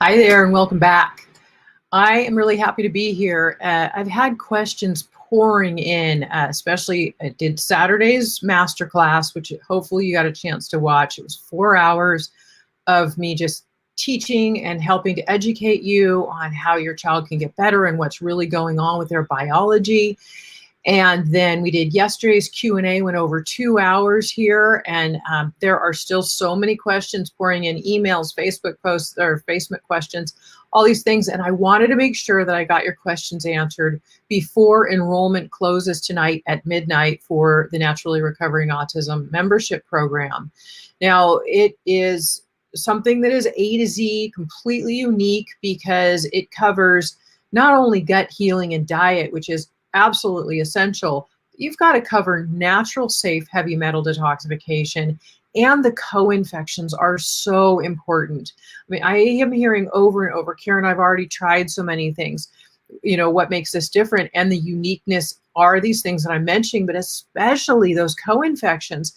Hi there and welcome back. I am really happy to be here. I've had questions pouring in, especially I did Saturday's masterclass, which hopefully you got a chance to watch. It was 4 hours of me just teaching and helping to educate you on how your child can get better and what's really going on with their biology. And then we did yesterday's Q&A, went over 2 hours here, and there are still so many questions pouring in, emails, Facebook posts, or Facebook questions, all these things. And I wanted to make sure that I got your questions answered before enrollment closes tonight at midnight for the Naturally Recovering Autism membership program. Now, it is something that is A to Z, completely unique, because it covers not only gut healing and diet, which is absolutely essential. You've got to cover natural, safe, heavy metal detoxification, and the co-infections are so important. I mean, I am hearing over and over, Karen, I've already tried so many things. You know, what makes this different? And the uniqueness are these things that I'm mentioning, but especially those co-infections.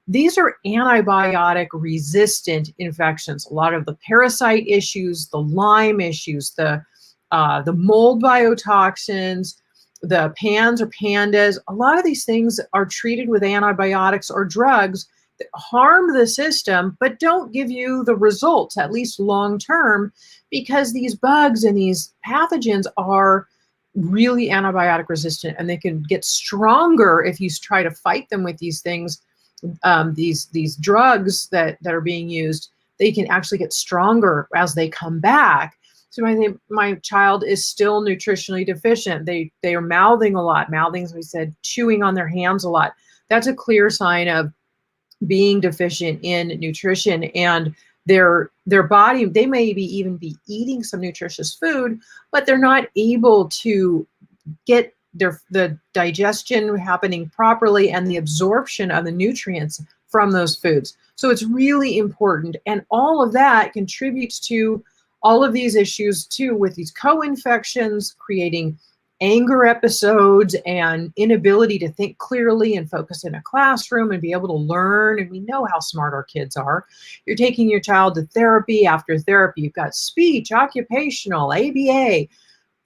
These are antibiotic resistant infections. A lot of the parasite issues, the Lyme issues, the mold biotoxins, the PANS or PANDAS, a lot of these things are treated with antibiotics or drugs that harm the system, but don't give you the results, at least long term, because these bugs and these pathogens are really antibiotic resistant, and they can get stronger if you try to fight them with these things, these drugs that are being used. They can actually get stronger as they come back. So my child is still nutritionally deficient. They are mouthing a lot. Mouthing, as we said, chewing on their hands a lot. That's a clear sign of being deficient in nutrition. And their body, they may even be eating some nutritious food, but they're not able to get the digestion happening properly and the absorption of the nutrients from those foods. So it's really important. And all of that contributes to all of these issues too, with these co-infections, creating anger episodes and inability to think clearly and focus in a classroom and be able to learn. And we know how smart our kids are. You're taking your child to therapy after therapy. You've got speech, occupational, ABA,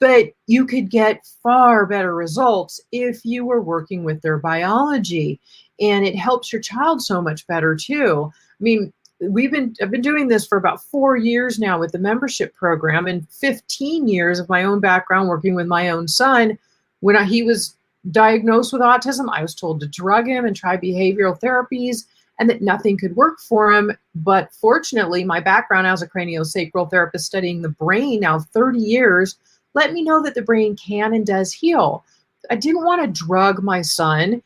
but you could get far better results if you were working with their biology. And it helps your child so much better too. I mean, I've been doing this for about 4 years now with the membership program, and 15 years of my own background working with my own son. When he was diagnosed with autism, I was told to drug him and try behavioral therapies and that nothing could work for him. But fortunately, my background as a craniosacral therapist studying the brain now 30 years let me know that the brain can and does heal. I didn't want to drug my son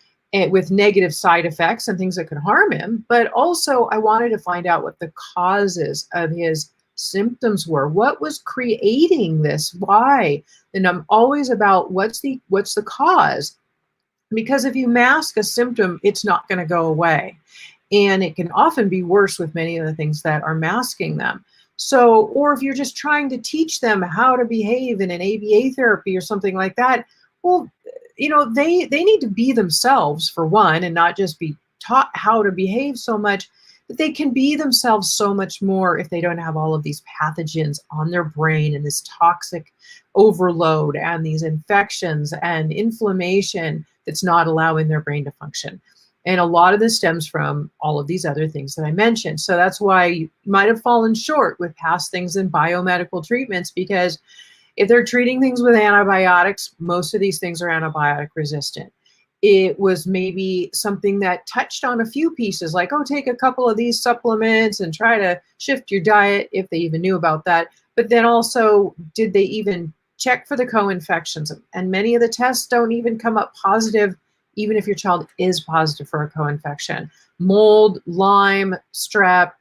with negative side effects and things that could harm him, but also I wanted to find out what the causes of his symptoms were. What was creating this? Why? And I'm always about what's the cause? Because if you mask a symptom, it's not going to go away. And it can often be worse with many of the things that are masking them. So, or if you're just trying to teach them how to behave in an ABA therapy or something like that, well, you know, they need to be themselves, for one, and not just be taught how to behave so much, but they can be themselves so much more if they don't have all of these pathogens on their brain and this toxic overload and these infections and inflammation that's not allowing their brain to function. And a lot of this stems from all of these other things that I mentioned. So that's why you might have fallen short with past things in biomedical treatments, because if they're treating things with antibiotics, most of these things are antibiotic resistant. It was maybe something that touched on a few pieces, like, oh, take a couple of these supplements and try to shift your diet, if they even knew about that. But then also, did they even check for the co-infections? And many of the tests don't even come up positive, even if your child is positive for a co-infection. Mold, Lyme, strep,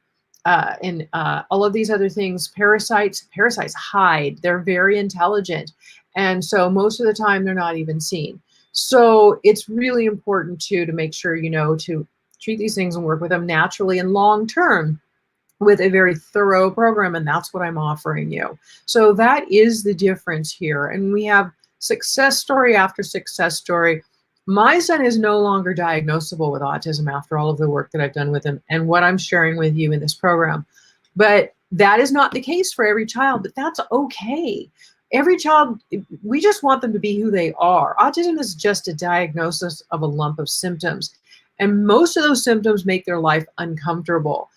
and all of these other things. Parasites hide. They're very intelligent. And so most of the time they're not even seen. So it's really important to make sure, you know, to treat these things and work with them naturally and long-term with a very thorough program. And that's what I'm offering you. So that is the difference here. And we have success story after success story. My son is no longer diagnosable with autism after all of the work that I've done with him and what I'm sharing with you in this program. But That is not the case for every child, but that's okay. Every child, we just want them to be who they are. Autism is just a diagnosis of a lump of symptoms. And most of those symptoms make their life uncomfortable.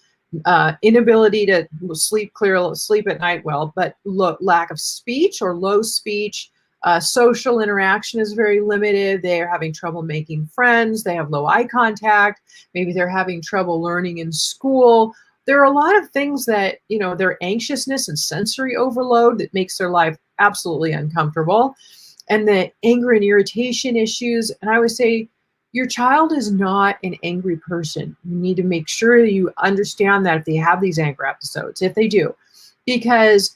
Inability to sleep clear, sleep at night well, but lack of speech or low speech. Social interaction is very limited. They are having trouble making friends. They have low eye contact. Maybe they're having trouble learning in school. There are a lot of things that, their anxiousness and sensory overload that makes their life absolutely uncomfortable. And the anger and irritation issues. And I would say, your child is not an angry person. You need to make sure you understand that if they have these anger episodes, if they do, because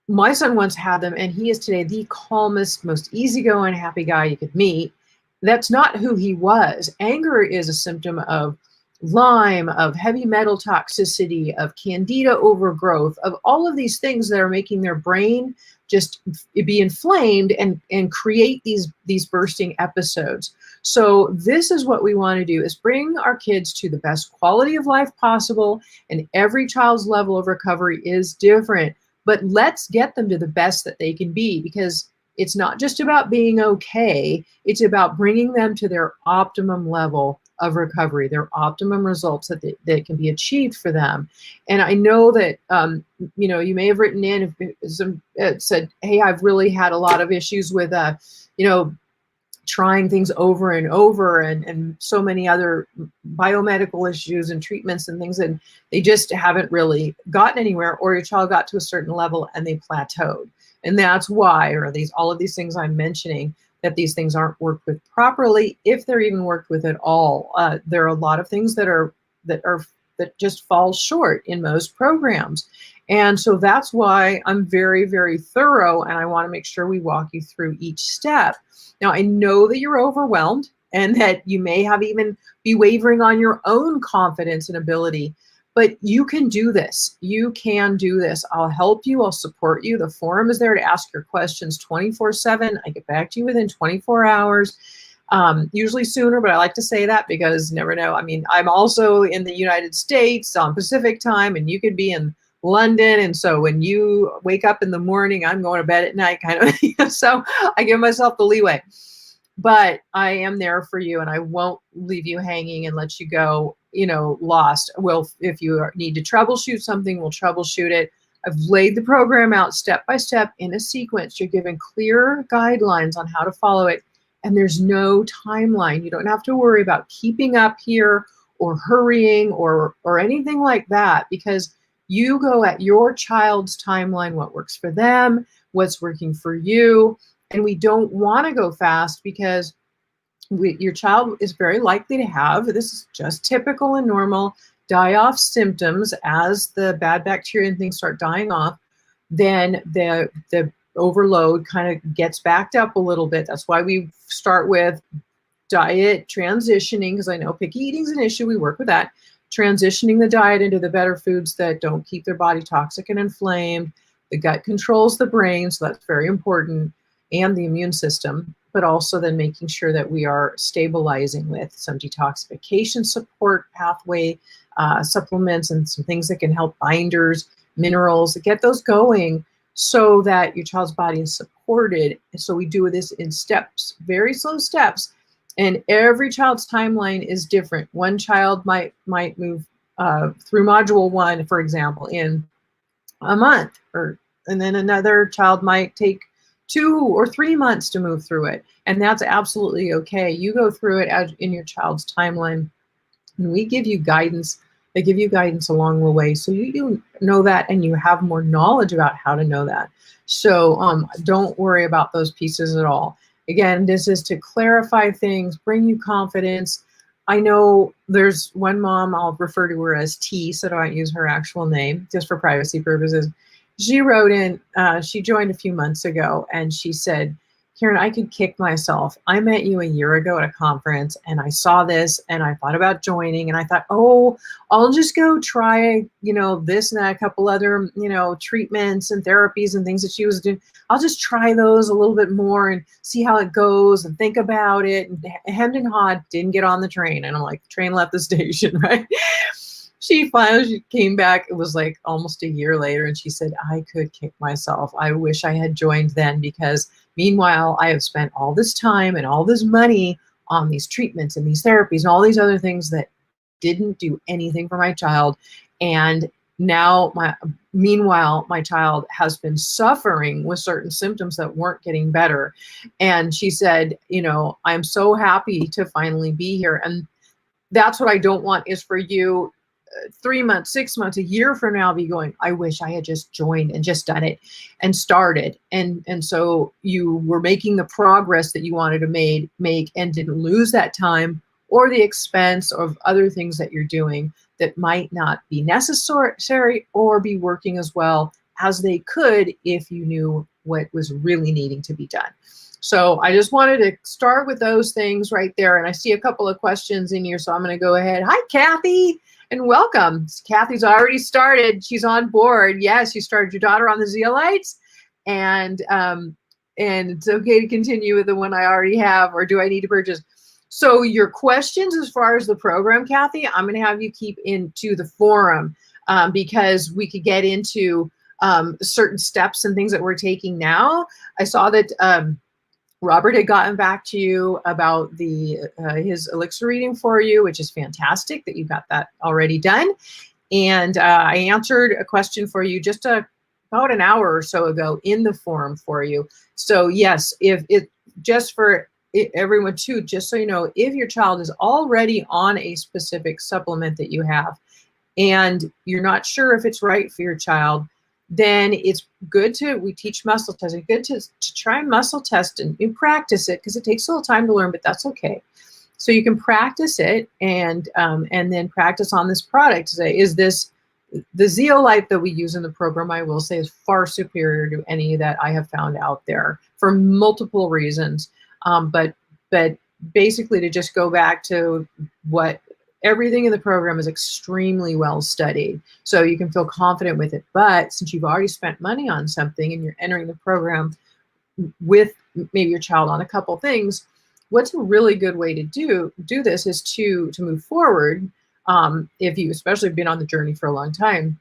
my son once had them, and he is today the calmest, most easygoing, happy guy you could meet. That's not who he was. Anger is a symptom of Lyme, of heavy metal toxicity, of candida overgrowth, of all of these things that are making their brain just be inflamed and create these bursting episodes. So this is what we want to do, is bring our kids to the best quality of life possible, and every child's level of recovery is different. But let's get them to the best that they can be, because it's not just about being okay. It's about bringing them to their optimum level of recovery, their optimum results that can be achieved for them. And I know that, you may have written in, said, hey, I've really had a lot of issues with, trying things over and over, and so many other biomedical issues and treatments and things, and they just haven't really gotten anywhere, or your child got to a certain level and they plateaued. And that's why, or all of these things I'm mentioning, that these things aren't worked with properly, if they're even worked with at all. There are a lot of things that just fall short in most programs. And so that's why I'm very, very thorough, and I want to make sure we walk you through each step. Now, I know that you're overwhelmed and that you may have even be wavering on your own confidence and ability, but you can do this. You can do this. I'll help you. I'll support you. The forum is there to ask your questions 24/7. I get back to you within 24 hours, usually sooner, but I like to say that because you never know. I mean, I'm also in the United States on Pacific time, and you could be in London. And so when you wake up in the morning, I'm going to bed at night kind of. So I give myself the leeway. But I am there for you, and I won't leave you hanging and let you go, lost. Well, if you need to troubleshoot something, we'll troubleshoot it. I've laid the program out step by step in a sequence. You're given clear guidelines on how to follow it, and there's no timeline. You don't have to worry about keeping up here or hurrying or anything like that, because you go at your child's timeline, what works for them, what's working for you. And we don't want to go fast, because your child is very likely to have, this is just typical and normal, die-off symptoms. As the bad bacteria and things start dying off, then the overload kind of gets backed up a little bit. That's why we start with diet transitioning, because I know picky eating is an issue. We work with that. Transitioning the diet into the better foods that don't keep their body toxic and inflamed. The gut controls the brain, so that's very important, and the immune system, but also then making sure that we are stabilizing with some detoxification support pathway supplements and some things that can help, binders, minerals, get those going so that your child's body is supported. So we do this in steps, very slow steps. And every child's timeline is different. One child might move through module 1, for example, in a month, and then another child might take 2 or 3 months to move through it. And that's absolutely okay. You go through it in your child's timeline, and we give you guidance. They give you guidance along the way, so you know that, and you have more knowledge about how to know that. So don't worry about those pieces at all. Again, this is to clarify things, bring you confidence. I know there's one mom, I'll refer to her as T, so don't use her actual name, just for privacy purposes. She wrote in, she joined a few months ago, and she said, Karen, I could kick myself. I met you a year ago at a conference, and I saw this, and I thought about joining, and I thought, oh, I'll just go try, this and that, a couple other, treatments and therapies and things that she was doing. I'll just try those a little bit more and see how it goes and think about it. And hemmed and hawed, didn't get on the train. And I'm like, the train left the station, right? she finally came back. It was like almost a year later, and she said, I could kick myself. I wish I had joined then, because meanwhile, I have spent all this time and all this money on these treatments and these therapies and all these other things that didn't do anything for my child. And now meanwhile, my child has been suffering with certain symptoms that weren't getting better. And she said, you know, I'm so happy to finally be here. And that's what I don't want, is for you 3 months, 6 months, a year from now be going, I wish I had just joined and just done it and started. And so you were making the progress that you wanted to make and didn't lose that time or the expense of other things that you're doing that might not be necessary or be working as well as they could if you knew what was really needing to be done. So I just wanted to start with those things right there. And I see a couple of questions in here, so I'm going to go ahead. Hi, Kathy, and welcome. Kathy's already started. She's on board. Yes, you started your daughter on the Zeolites, and it's okay to continue with the one I already have, or do I need to purchase? So your questions as far as the program, Kathy, I'm going to have you keep into the forum because we could get into certain steps and things that we're taking now. I saw that Robert had gotten back to you about his elixir reading for you, which is fantastic that you got that already done. And I answered a question for you just about an hour or so ago in the forum for you. So yes, if it just for everyone too, just so you know, if your child is already on a specific supplement that you have and you're not sure if it's right for your child, then it's good we teach muscle testing, good to try muscle test and practice it, because it takes a little time to learn, but that's okay. So you can practice it and then practice on this product to say, is this, the Zeolite that we use in the program, I will say, is far superior to any that I have found out there for multiple reasons. But basically, to just go back to what everything in the program is extremely well studied, so you can feel confident with it. But since you've already spent money on something and you're entering the program with maybe your child on a couple things, what's a really good way to do this is to move forward. If you especially have been on the journey for a long time,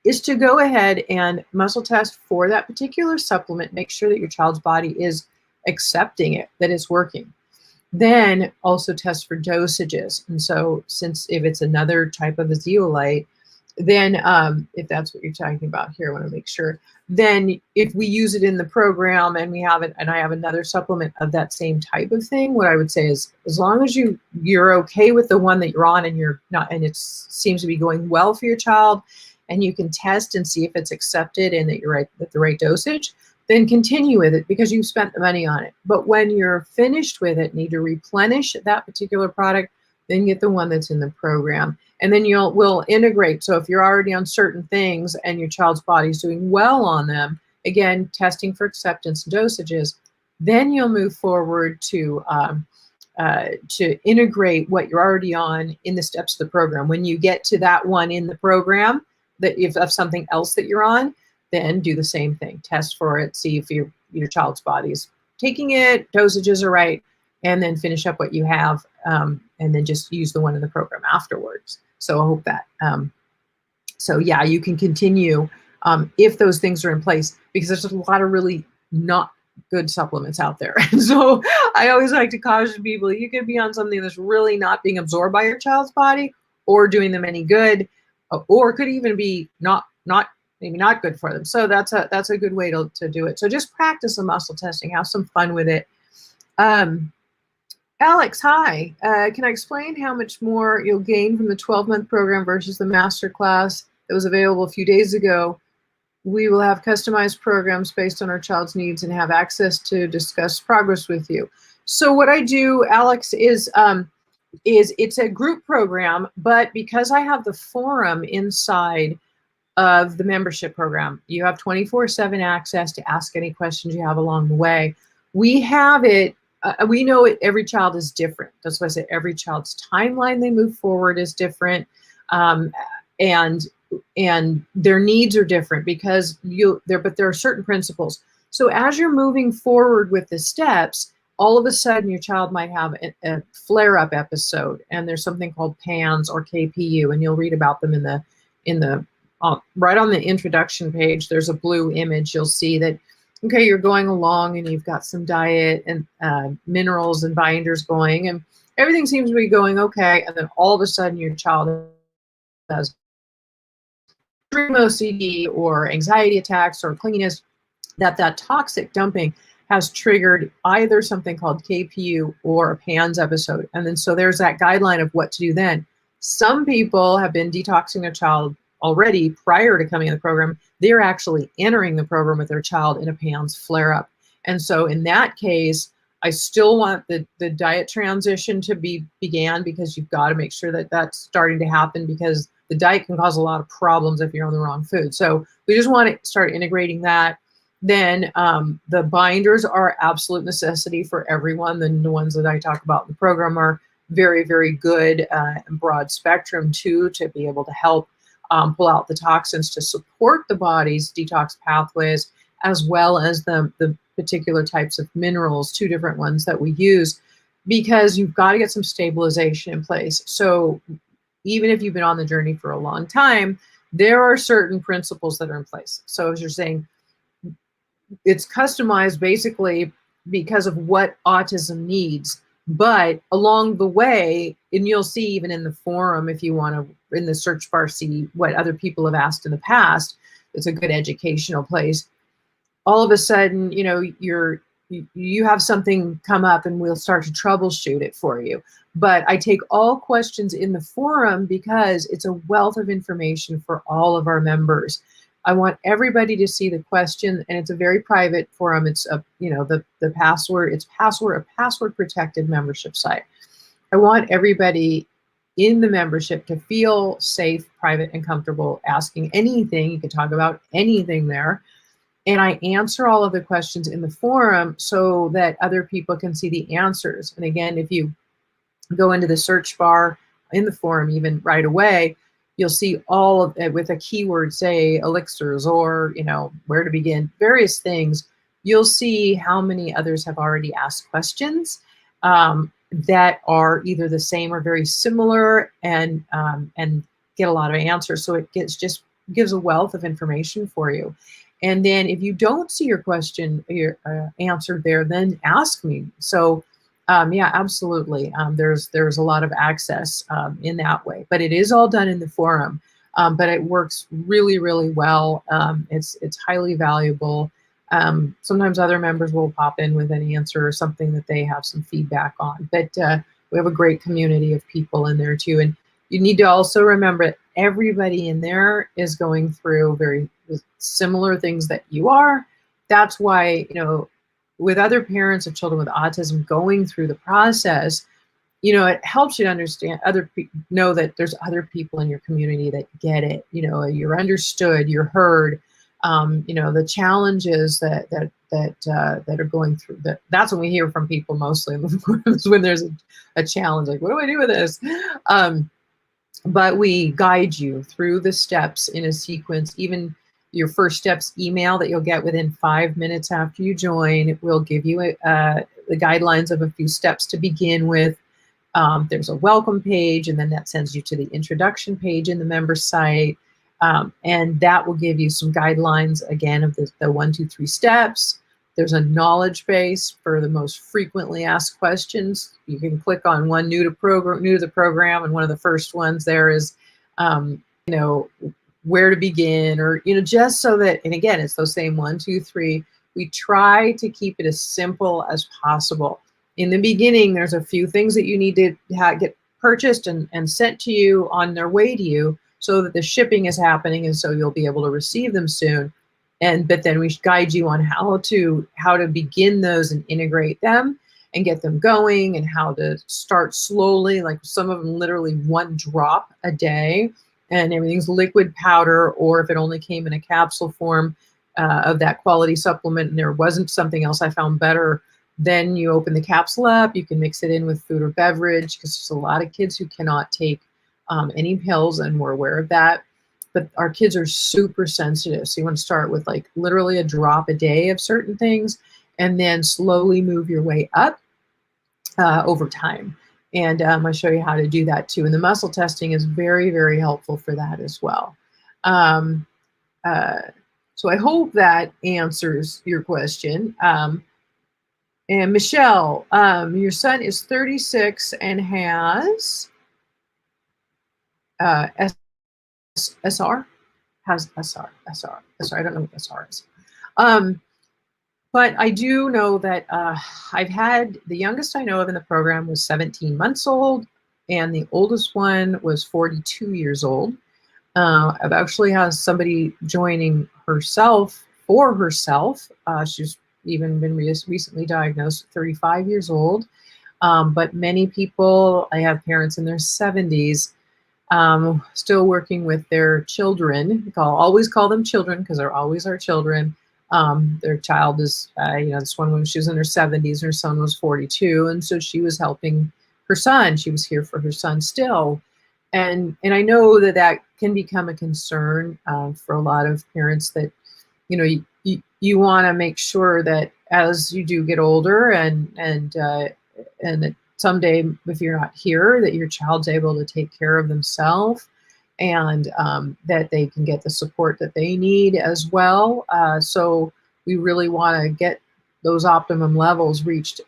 is to go ahead and muscle test for that particular supplement, make sure that your child's body is accepting it, that it's working. Then also test for dosages. And so since if it's another type of a zeolite, then if that's what you're talking about here, I want to make sure. Then if we use it in the program and we have it, and I have another supplement of that same type of thing, what I would say is, as long as you're okay with the one that you're on and you're not, and it seems to be going well for your child, and you can test and see if it's accepted and that you're right at the right dosage, then continue with it because you've spent the money on it. But when you're finished with it, need to replenish that particular product, then get the one that's in the program. And then we'll integrate. So if you're already on certain things and your child's body is doing well on them, again, testing for acceptance and dosages, then you'll move forward to integrate what you're already on in the steps of the program. When you get to that one in the program, that if of something else that you're on, then do the same thing. Test for it, see if your child's body is taking it, dosages are right, and then finish up what you have, and then just use the one in the program afterwards. So I hope that, so yeah, you can continue if those things are in place, because there's a lot of really not good supplements out there. And so I always like to caution people, you could be on something that's really not being absorbed by your child's body or doing them any good, or could even be maybe not good for them. So that's a good way to do it. So just practice the muscle testing, have some fun with it. Alex, hi. Can I explain how much more you'll gain from the 12-month program versus the master class that was available a few days ago? We will have customized programs based on our child's needs and have access to discuss progress with you. So what I do, Alex, is it's a group program, but because I have the forum inside of the membership program, you have 24/7 access to ask any questions you have along the way. We have it. We know every child is different. That's why I say every child's timeline they move forward is different, and their needs are different because but there are certain principles. So as you're moving forward with the steps, all of a sudden your child might have a flare-up episode, and there's something called PANS or KPU, and you'll read about them in the right on the introduction page. There's a blue image. You'll see that, okay, you're going along and you've got some diet and minerals and binders going, and everything seems to be going okay, and then all of a sudden your child has extreme OCD or anxiety attacks or clinginess, that toxic dumping has triggered either something called KPU or a PANS episode. And then so there's that guideline of what to do then. Some people have been detoxing their child already prior to coming in the program. They're actually entering the program with their child in a PANS flare-up. And so in that case, I still want the diet transition to began, because you've got to make sure that that's starting to happen, because the diet can cause a lot of problems if you're on the wrong food. So we just want to start integrating that. Then the binders are absolute necessity for everyone. The ones that I talk about in the program are very, very good and broad spectrum too, to be able to help pull out the toxins to support the body's detox pathways, as well as the particular types of minerals, 2 different ones that we use, because you've got to get some stabilization in place. So even if you've been on the journey for a long time, there are certain principles that are in place. So as you're saying, it's customized basically because of what autism needs. But along the way, and you'll see even in the forum, if you want to, in the search bar, see what other people have asked in the past, it's a good educational place. All of a sudden, you know, you have something come up and we'll start to troubleshoot it for you. But I take all questions in the forum because it's a wealth of information for all of our members. I want everybody to see the question, and it's a very private forum. It's a, you know, the password, it's a password protected membership site. I want everybody in the membership to feel safe, private, and comfortable asking anything. You can talk about anything there. And I answer all of the questions in the forum so that other people can see the answers. And again, if you go into the search bar in the forum, even right away, you'll see all of it with a keyword, say elixirs, or, you know, where to begin, various things. You'll see how many others have already asked questions that are either the same or very similar, and get a lot of answers. So it just gives a wealth of information for you. And then if you don't see your question answered there, then ask me. So yeah, absolutely. There's a lot of access in that way, but it is all done in the forum. But it works really, really well. It's highly valuable. Sometimes other members will pop in with an answer or something that they have some feedback on. But we have a great community of people in there too. And you need to also remember that everybody in there is going through very similar things that you are. That's why, you know, with other parents of children with autism going through the process, you know, it helps you to understand know that there's other people in your community that get it. You know, you're understood, you're heard. You know, the challenges that are going through. That's when we hear from people mostly when there's a challenge, like, what do I do with this? But we guide you through the steps in a sequence. Even your first steps email that you'll get within 5 minutes after you join, it will give you the guidelines of a few steps to begin with. There's a welcome page, and then that sends you to the introduction page in the member site. And that will give you some guidelines, again, of the 1, 2, 3 steps. There's a knowledge base for the most frequently asked questions. You can click on one new to the program, and one of the first ones there is, you know, where to begin, or, you know, just so that, and again, it's those same 1, 2, 3. We try to keep it as simple as possible. In the beginning, there's a few things that you need to get purchased and sent to you on their way to you, so that the shipping is happening, and so you'll be able to receive them soon. But then we guide you on how to begin those and integrate them and get them going, and how to start slowly, like some of them literally 1 drop a day, and everything's liquid powder, or if it only came in a capsule form of that quality supplement and there wasn't something else I found better, then you open the capsule up, you can mix it in with food or beverage, because there's a lot of kids who cannot take any pills, and we're aware of that. But our kids are super sensitive. So you want to start with like literally a drop a day of certain things, and then slowly move your way up over time. And I'll show you how to do that too. And the muscle testing is very, very helpful for that as well. Um, so I hope that answers your question. And Michelle, your son is 36 and has SR? Has SR. I don't know what SR is. But I do know that I've had, the youngest I know of in the program was 17 months old, and the oldest one was 42 years old. I've actually had somebody joining herself for herself. She's even been recently diagnosed at 35 years old. But many people, I have parents in their 70s, still working with their children. Always call them children because they're always our children. Their child is, this one when she was in her 70s, her son was 42. And so she was helping her son. She was here for her son still. And I know that that can become a concern for a lot of parents that, you want to make sure that as you do get older and that someday, if you're not here, that your child's able to take care of themselves and that they can get the support that they need as well. So we really want to get those optimum levels reached,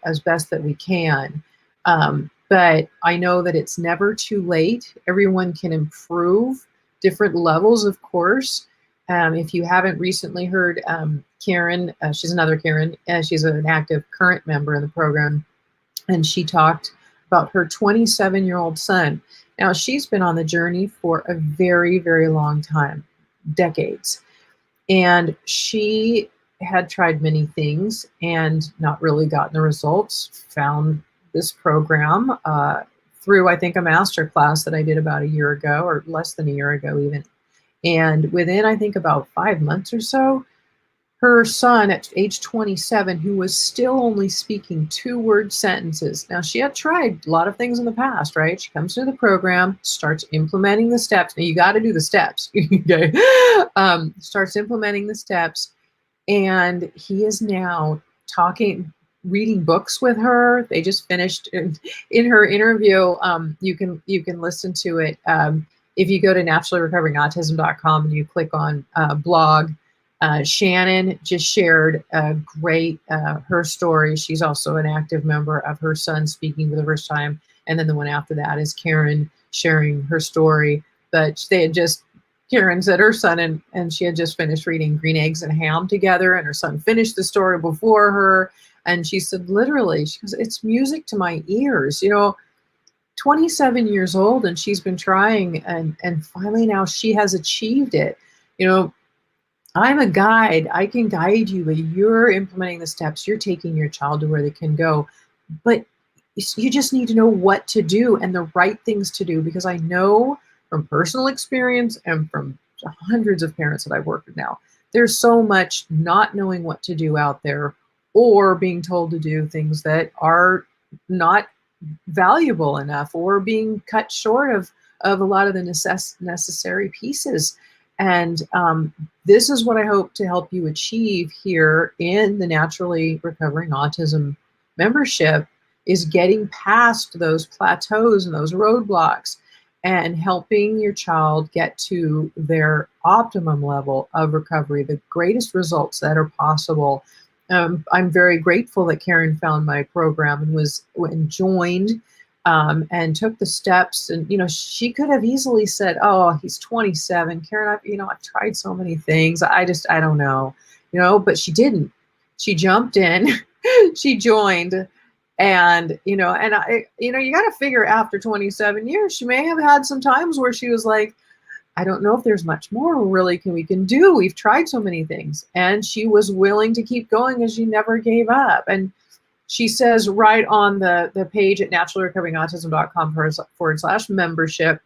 as best that we can. But I know that it's never too late. Everyone can improve different levels, of course. If you haven't recently heard Karen, she's another Karen, she's an active current member in the program, and she talked about her 27-year-old son. Now, she's been on the journey for a very, very long time, decades. And she had tried many things and not really gotten the results, found this program through, I think, a master class that I did about a year ago, or less than a year ago even. And within, I think, about 5 months or so, her son at age 27, who was still only speaking 2-word sentences. Now, she had tried a lot of things in the past, right? She comes to the program, starts implementing the steps. Now, you got to do the steps, okay? Starts implementing the steps, and he is now reading books with her. They just finished in her interview. You can listen to it. If you go to naturallyrecoveringautism.com and you click on blog, Shannon just shared a great, her story. She's also an active member of her son speaking for the first time. And then the one after that is Karen sharing her story. But Karen said her son and she had just finished reading Green Eggs and Ham together, and her son finished the story before her. And she said, literally, she goes, it's music to my ears, 27 years old, and she's been trying, and finally now she has achieved it. I'm a guide. I can guide you, but you're implementing the steps. You're taking your child to where they can go. But you just need to know what to do and the right things to do, because I know from personal experience and from hundreds of parents that I've worked with now, there's so much not knowing what to do out there, or being told to do things that are not valuable enough, or being cut short of a lot of the necessary pieces. And this is what I hope to help you achieve here in the Naturally Recovering Autism membership, is getting past those plateaus and those roadblocks and helping your child get to their optimum level of recovery, the greatest results that are possible. I'm very grateful that Karen found my program and joined and took the steps. And, she could have easily said, oh, he's 27. Karen, I've tried so many things. I don't know, but she didn't. She jumped in, she joined. And, you got to figure after 27 years, she may have had some times where she was like, I don't know if there's much more we can do. We've tried so many things. And she was willing to keep going, as she never gave up. And she says right on the page at naturallyrecoveringautism.com/membership,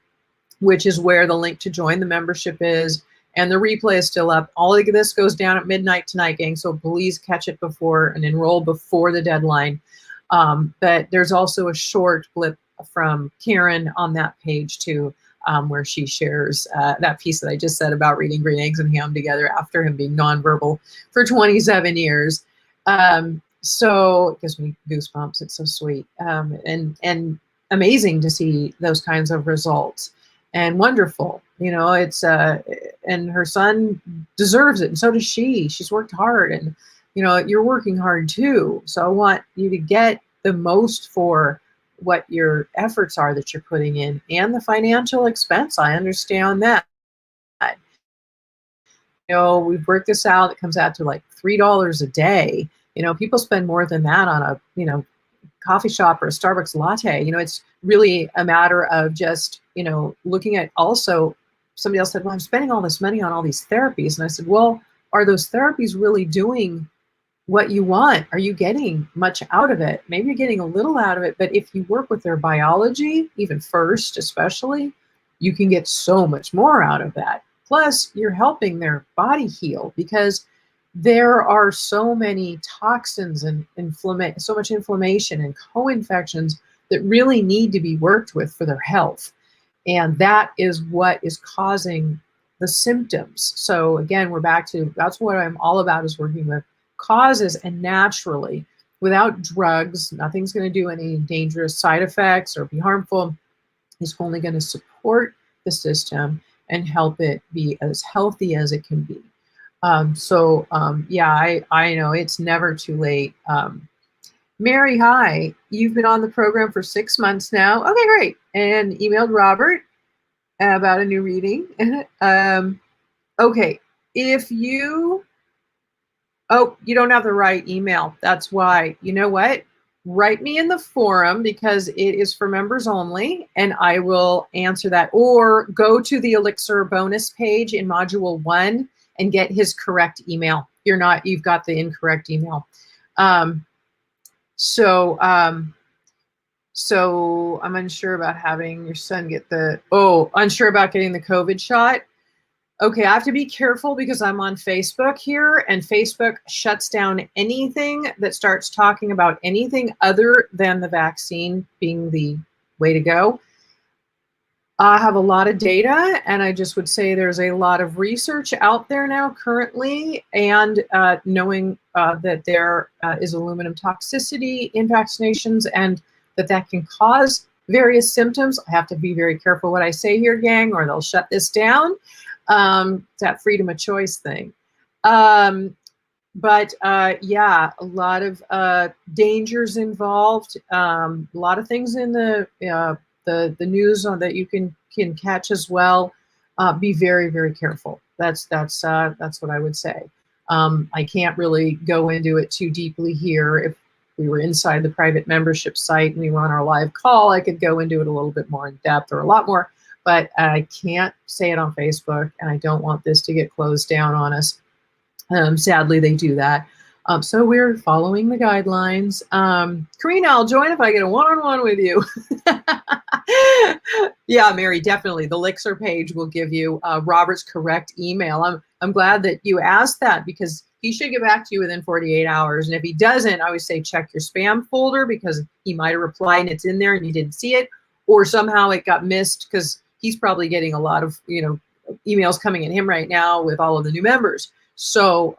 which is where the link to join the membership is. And the replay is still up. All of this goes down at midnight tonight, gang. So please catch it before and enroll before the deadline. But there's also a short blip from Karen on that page too, where she shares that piece that I just said about reading Green Eggs and Ham together after him being nonverbal for 27 years. So it gives me goosebumps. It's so sweet, and amazing to see those kinds of results, and wonderful. It's and her son deserves it, and so does she. She's worked hard, and you're working hard too. So I want you to get the most for what your efforts are that you're putting in, and the financial expense. I understand that. We've worked this out. It comes out to like $3 a day. People spend more than that on a, coffee shop or a Starbucks latte. It's really a matter of just, looking at also, somebody else said, well, I'm spending all this money on all these therapies. And I said, well, are those therapies really doing what you want? Are you getting much out of it? Maybe you're getting a little out of it, but if you work with their biology, even first, especially, you can get so much more out of that. Plus, you're helping their body heal, because there are so many toxins and so much inflammation and co-infections that really need to be worked with for their health. And that is what is causing the symptoms. So again, we're back to, that's what I'm all about, is working with causes, and naturally, without drugs. Nothing's going to do any dangerous side effects or be harmful. It's only going to support the system and help it be as healthy as it can be. Yeah, I know it's never too late. Mary, hi. You've been on the program for 6 months now. Okay, great. And emailed Robert about a new reading. Okay, if you, oh, you don't have the right email. That's why. You know what? Write me in the forum, because it is for members only, and I will answer that. Or go to the Elixir bonus page in module 1 and get his correct email. You've got the incorrect email. So I'm unsure about having your son get unsure about getting the COVID shot. Okay, I have to be careful because I'm on Facebook here, and Facebook shuts down anything that starts talking about anything other than the vaccine being the way to go. I have a lot of data, and I just would say there's a lot of research out there now currently, and knowing that there is aluminum toxicity in vaccinations, and that can cause various symptoms. I have to be very careful what I say here, gang, or they'll shut this down. It's that freedom of choice thing. Yeah, a lot of dangers involved. A lot of things in the news that you can catch as well. Be very, very careful. That's what I would say. I can't really go into it too deeply here. If we were inside the private membership site and we were on our live call, I could go into it a little bit more in depth, or a lot more. But I can't say it on Facebook, and I don't want this to get closed down on us. Sadly, they do that. So we're following the guidelines. Karina, I'll join if I get a one-on-one with you. Yeah, Mary, definitely. The Elixir page will give you Robert's correct email. I'm glad that you asked that, because he should get back to you within 48 hours. And if he doesn't, I always say check your spam folder, because he might have replied and it's in there and you didn't see it, or somehow it got missed, because he's probably getting a lot of emails coming at him right now with all of the new members. So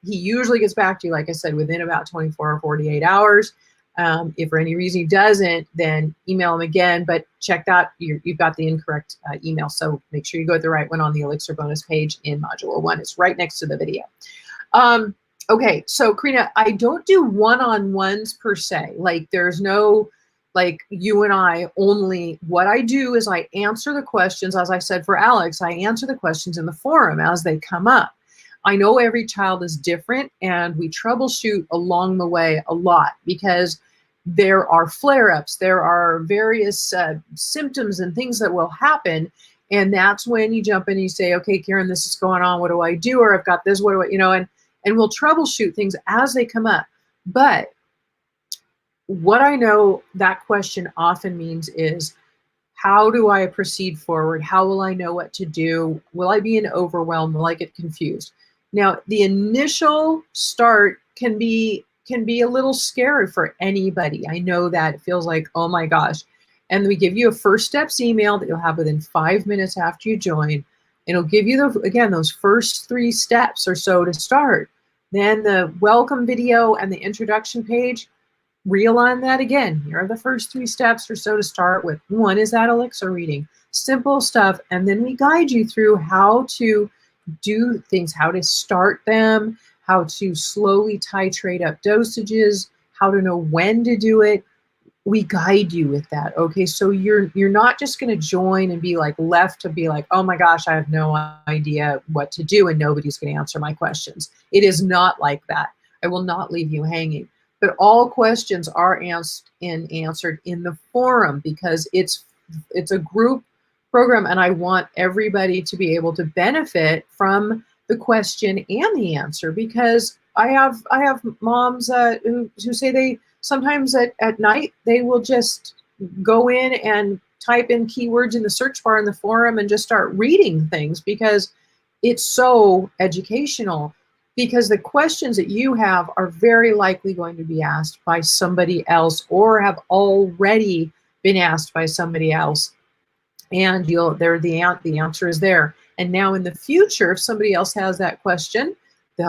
he usually gets back to you, like I said, within about 24 or 48 hours. If for any reason he doesn't, then email him again, but check that you've got the incorrect email. So make sure you go to the right one on the Elixir bonus page in module 1. It's right next to the video. Okay, so Karina, I don't do one-on-ones per se. Like, there's no, like, you and I only. What I do is I answer the questions, as I said for Alex, I answer the questions in the forum as they come up. I know every child is different, and we troubleshoot along the way a lot, because there are flare-ups, there are various symptoms and things that will happen, and that's when you jump in and you say, okay, Karen, this is going on, what do I do? Or I've got this, what do I, and we'll troubleshoot things as they come up. But what I know that question often means is, how do I proceed forward? How will I know what to do? Will I be in overwhelm? Will I get confused? Now, the initial start can be a little scary for anybody. I know that. It feels like, oh my gosh. And we give you a first steps email that you'll have within 5 minutes after you join. It'll give you, again, those first 3 steps or so to start. Then the welcome video and the introduction page, realign that again. Here are the first 3 steps or so to start with. One is that elixir reading, simple stuff. And then we guide you through how to do things, how to start them, how to slowly titrate up dosages, how to know when to do it. We guide you with that. Okay, so you're not just going to join and be like left to be like, oh my gosh, I have no idea what to do and nobody's going to answer my questions. It is not like that. I will not leave you hanging. But all questions are answered in the forum, because it's a group program, and I want everybody to be able to benefit from the question and the answer, because I have moms who say they sometimes at night they will just go in and type in keywords in the search bar in the forum and just start reading things, because it's so educational. Because the questions that you have are very likely going to be asked by somebody else, or have already been asked by somebody else, and the answer is there. And now in the future, if somebody else has that question,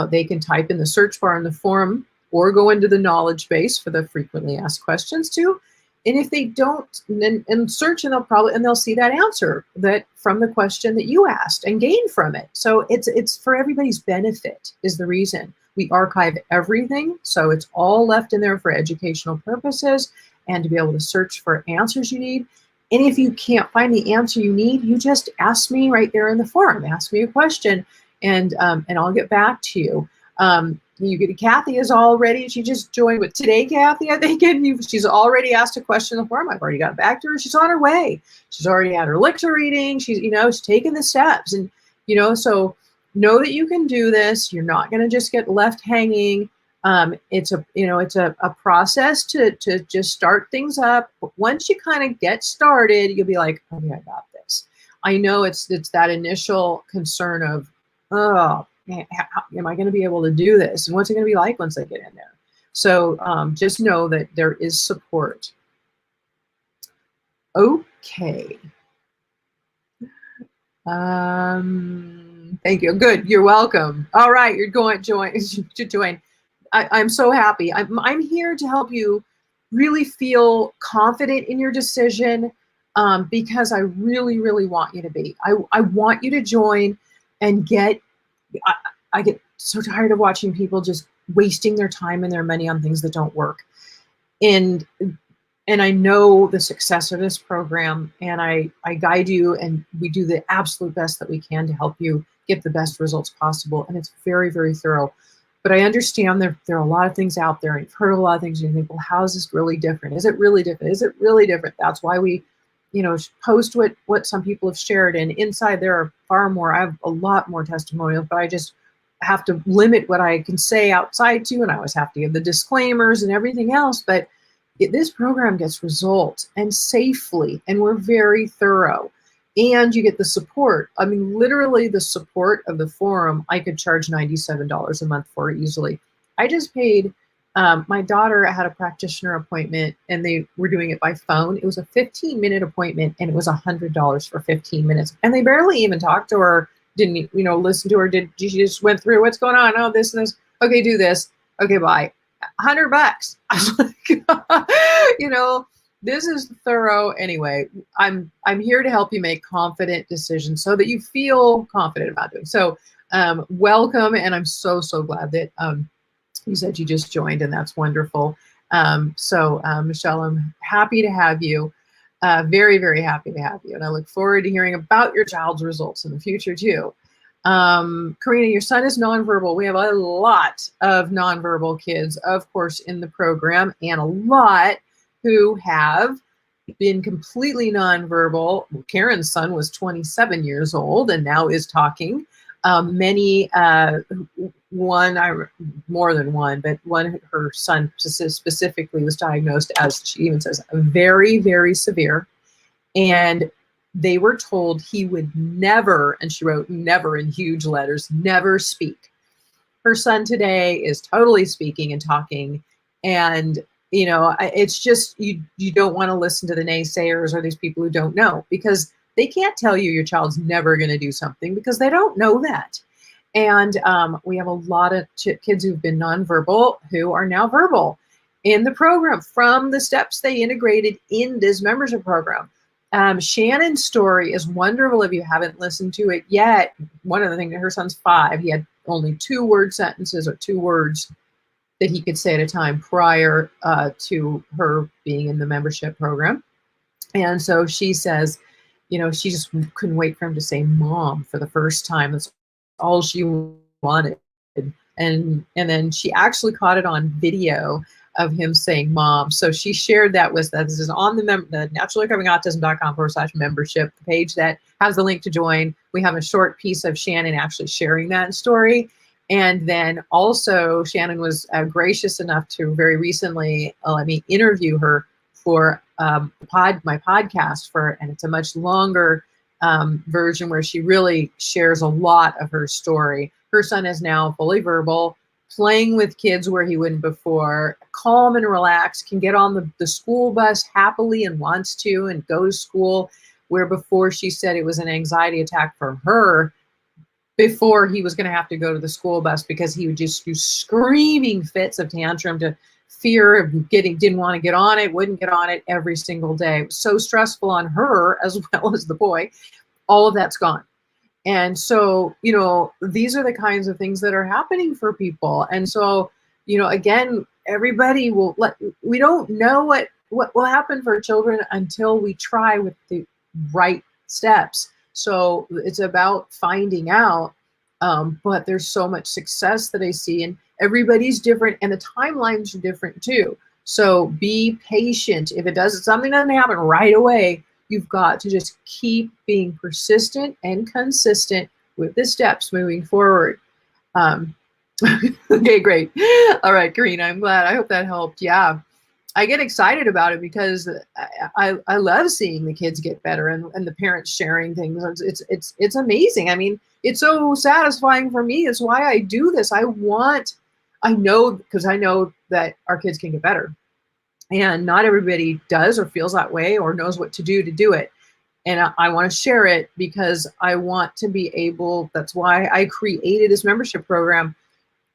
they can type in the search bar in the forum, or go into the knowledge base for the frequently asked questions too. And if they don't, and search, and they'll see that answer that from the question that you asked and gain from it. So it's for everybody's benefit is the reason. We archive everything, so it's all left in there for educational purposes and to be able to search for answers you need. And if you can't find the answer you need, you just ask me right there in the forum. Ask me a question, and I'll get back to you. Kathy is already, she just joined with today, Kathy, I think, and she's already asked a question in the forum. I've already got back to her. She's on her way. She's already had her elixir reading. She's taking the steps, and, so know that you can do this. You're not going to just get left hanging. It's a process to just start things up. But once you kind of get started, you'll be like, okay, I got this. I know it's that initial concern of, oh, am I going to be able to do this? And what's it going to be like once I get in there? So just know that there is support. Okay. Thank you. Good. You're welcome. All right. You're going to join. I'm so happy. I'm here to help you really feel confident in your decision, because I really, really want you to be. I want you to join and get. I get so tired of watching people just wasting their time and their money on things that don't work. And I know the success of this program, and I guide you, and we do the absolute best that we can to help you get the best results possible. And it's very, very thorough. But I understand there are a lot of things out there, and you've heard of a lot of things, and you think, well, how is this really different? Is it really different? Is it really different? That's why we post what some people have shared, and inside there are far more. I have a lot more testimonials, but I just have to limit what I can say outside too, and I always have to give the disclaimers and everything else. But this program gets results, and safely, and we're very thorough, and you get the support. I mean, literally the support of the forum, I could charge $97 a month for easily. I just paid. My daughter had a practitioner appointment, and they were doing it by phone. It was a 15-minute appointment, and it was $100 for 15 minutes. And they barely even talked to her, didn't, listen to her. She just went through what's going on. Oh, this and this. Okay, do this. Okay, bye. $100. I was like, this is thorough. Anyway, I'm here to help you make confident decisions so that you feel confident about doing. So welcome, and I'm so glad that you said you just joined, and that's wonderful. Michelle, I'm happy to have you. Very, very happy to have you. And I look forward to hearing about your child's results in the future too. Karina, your son is nonverbal. We have a lot of nonverbal kids, of course, in the program, and a lot who have been completely nonverbal. Karen's son was 27 years old and now is talking. More than one, but her son specifically was diagnosed as, she even says, very, very severe. And they were told he would never, and she wrote never in huge letters, never speak. Her son today is totally speaking and talking. And, it's just, you don't want to listen to the naysayers or these people who don't know, because they can't tell you your child's never going to do something, because they don't know that. And we have a lot of kids who've been nonverbal who are now verbal in the program from the steps they integrated in this membership program. Shannon's story is wonderful if you haven't listened to it yet. One of the things, her son's 5. He had only 2-word sentences or 2 words that he could say at a time prior to her being in the membership program. And so she says, you know, she just couldn't wait for him to say mom for the first time. That's all she wanted. And then she actually caught it on video of him saying mom. So she shared that with us. This is on the naturallyrecovering.autism.com/membership, the page that has the link to join. We have a short piece of Shannon actually sharing that story. And then also Shannon was gracious enough to very recently let me interview her for my podcast and it's a much longer version where she really shares a lot of her story. Her son is now fully verbal, playing with kids where he wouldn't before, calm and relaxed, can get on the school bus happily and wants to and go to school, where before she said it was an anxiety attack for her before he was going to have to go to the school bus because he would just do screaming fits of tantrum to fear of didn't want to get on it, wouldn't get on it every single day. It was so stressful on her as well as the boy. All of that's gone. And so, you know, these are the kinds of things that are happening for people. And so, you know, again, everybody we don't know what will happen for children until we try with the right steps. So it's about finding out, but there's so much success that I see, and everybody's different, and the timelines are different too. So be patient. If something doesn't happen right away, you've got to just keep being persistent and consistent with the steps moving forward. Okay, great. All right, Karina, I'm glad. I hope that helped. Yeah. I get excited about it because I love seeing the kids get better and the parents sharing things. It's amazing. I mean, it's so satisfying for me. It's why I do this. I know that our kids can get better, and not everybody does or feels that way or knows what to do it. And I want to share it because I want to be able, that's why I created this membership program,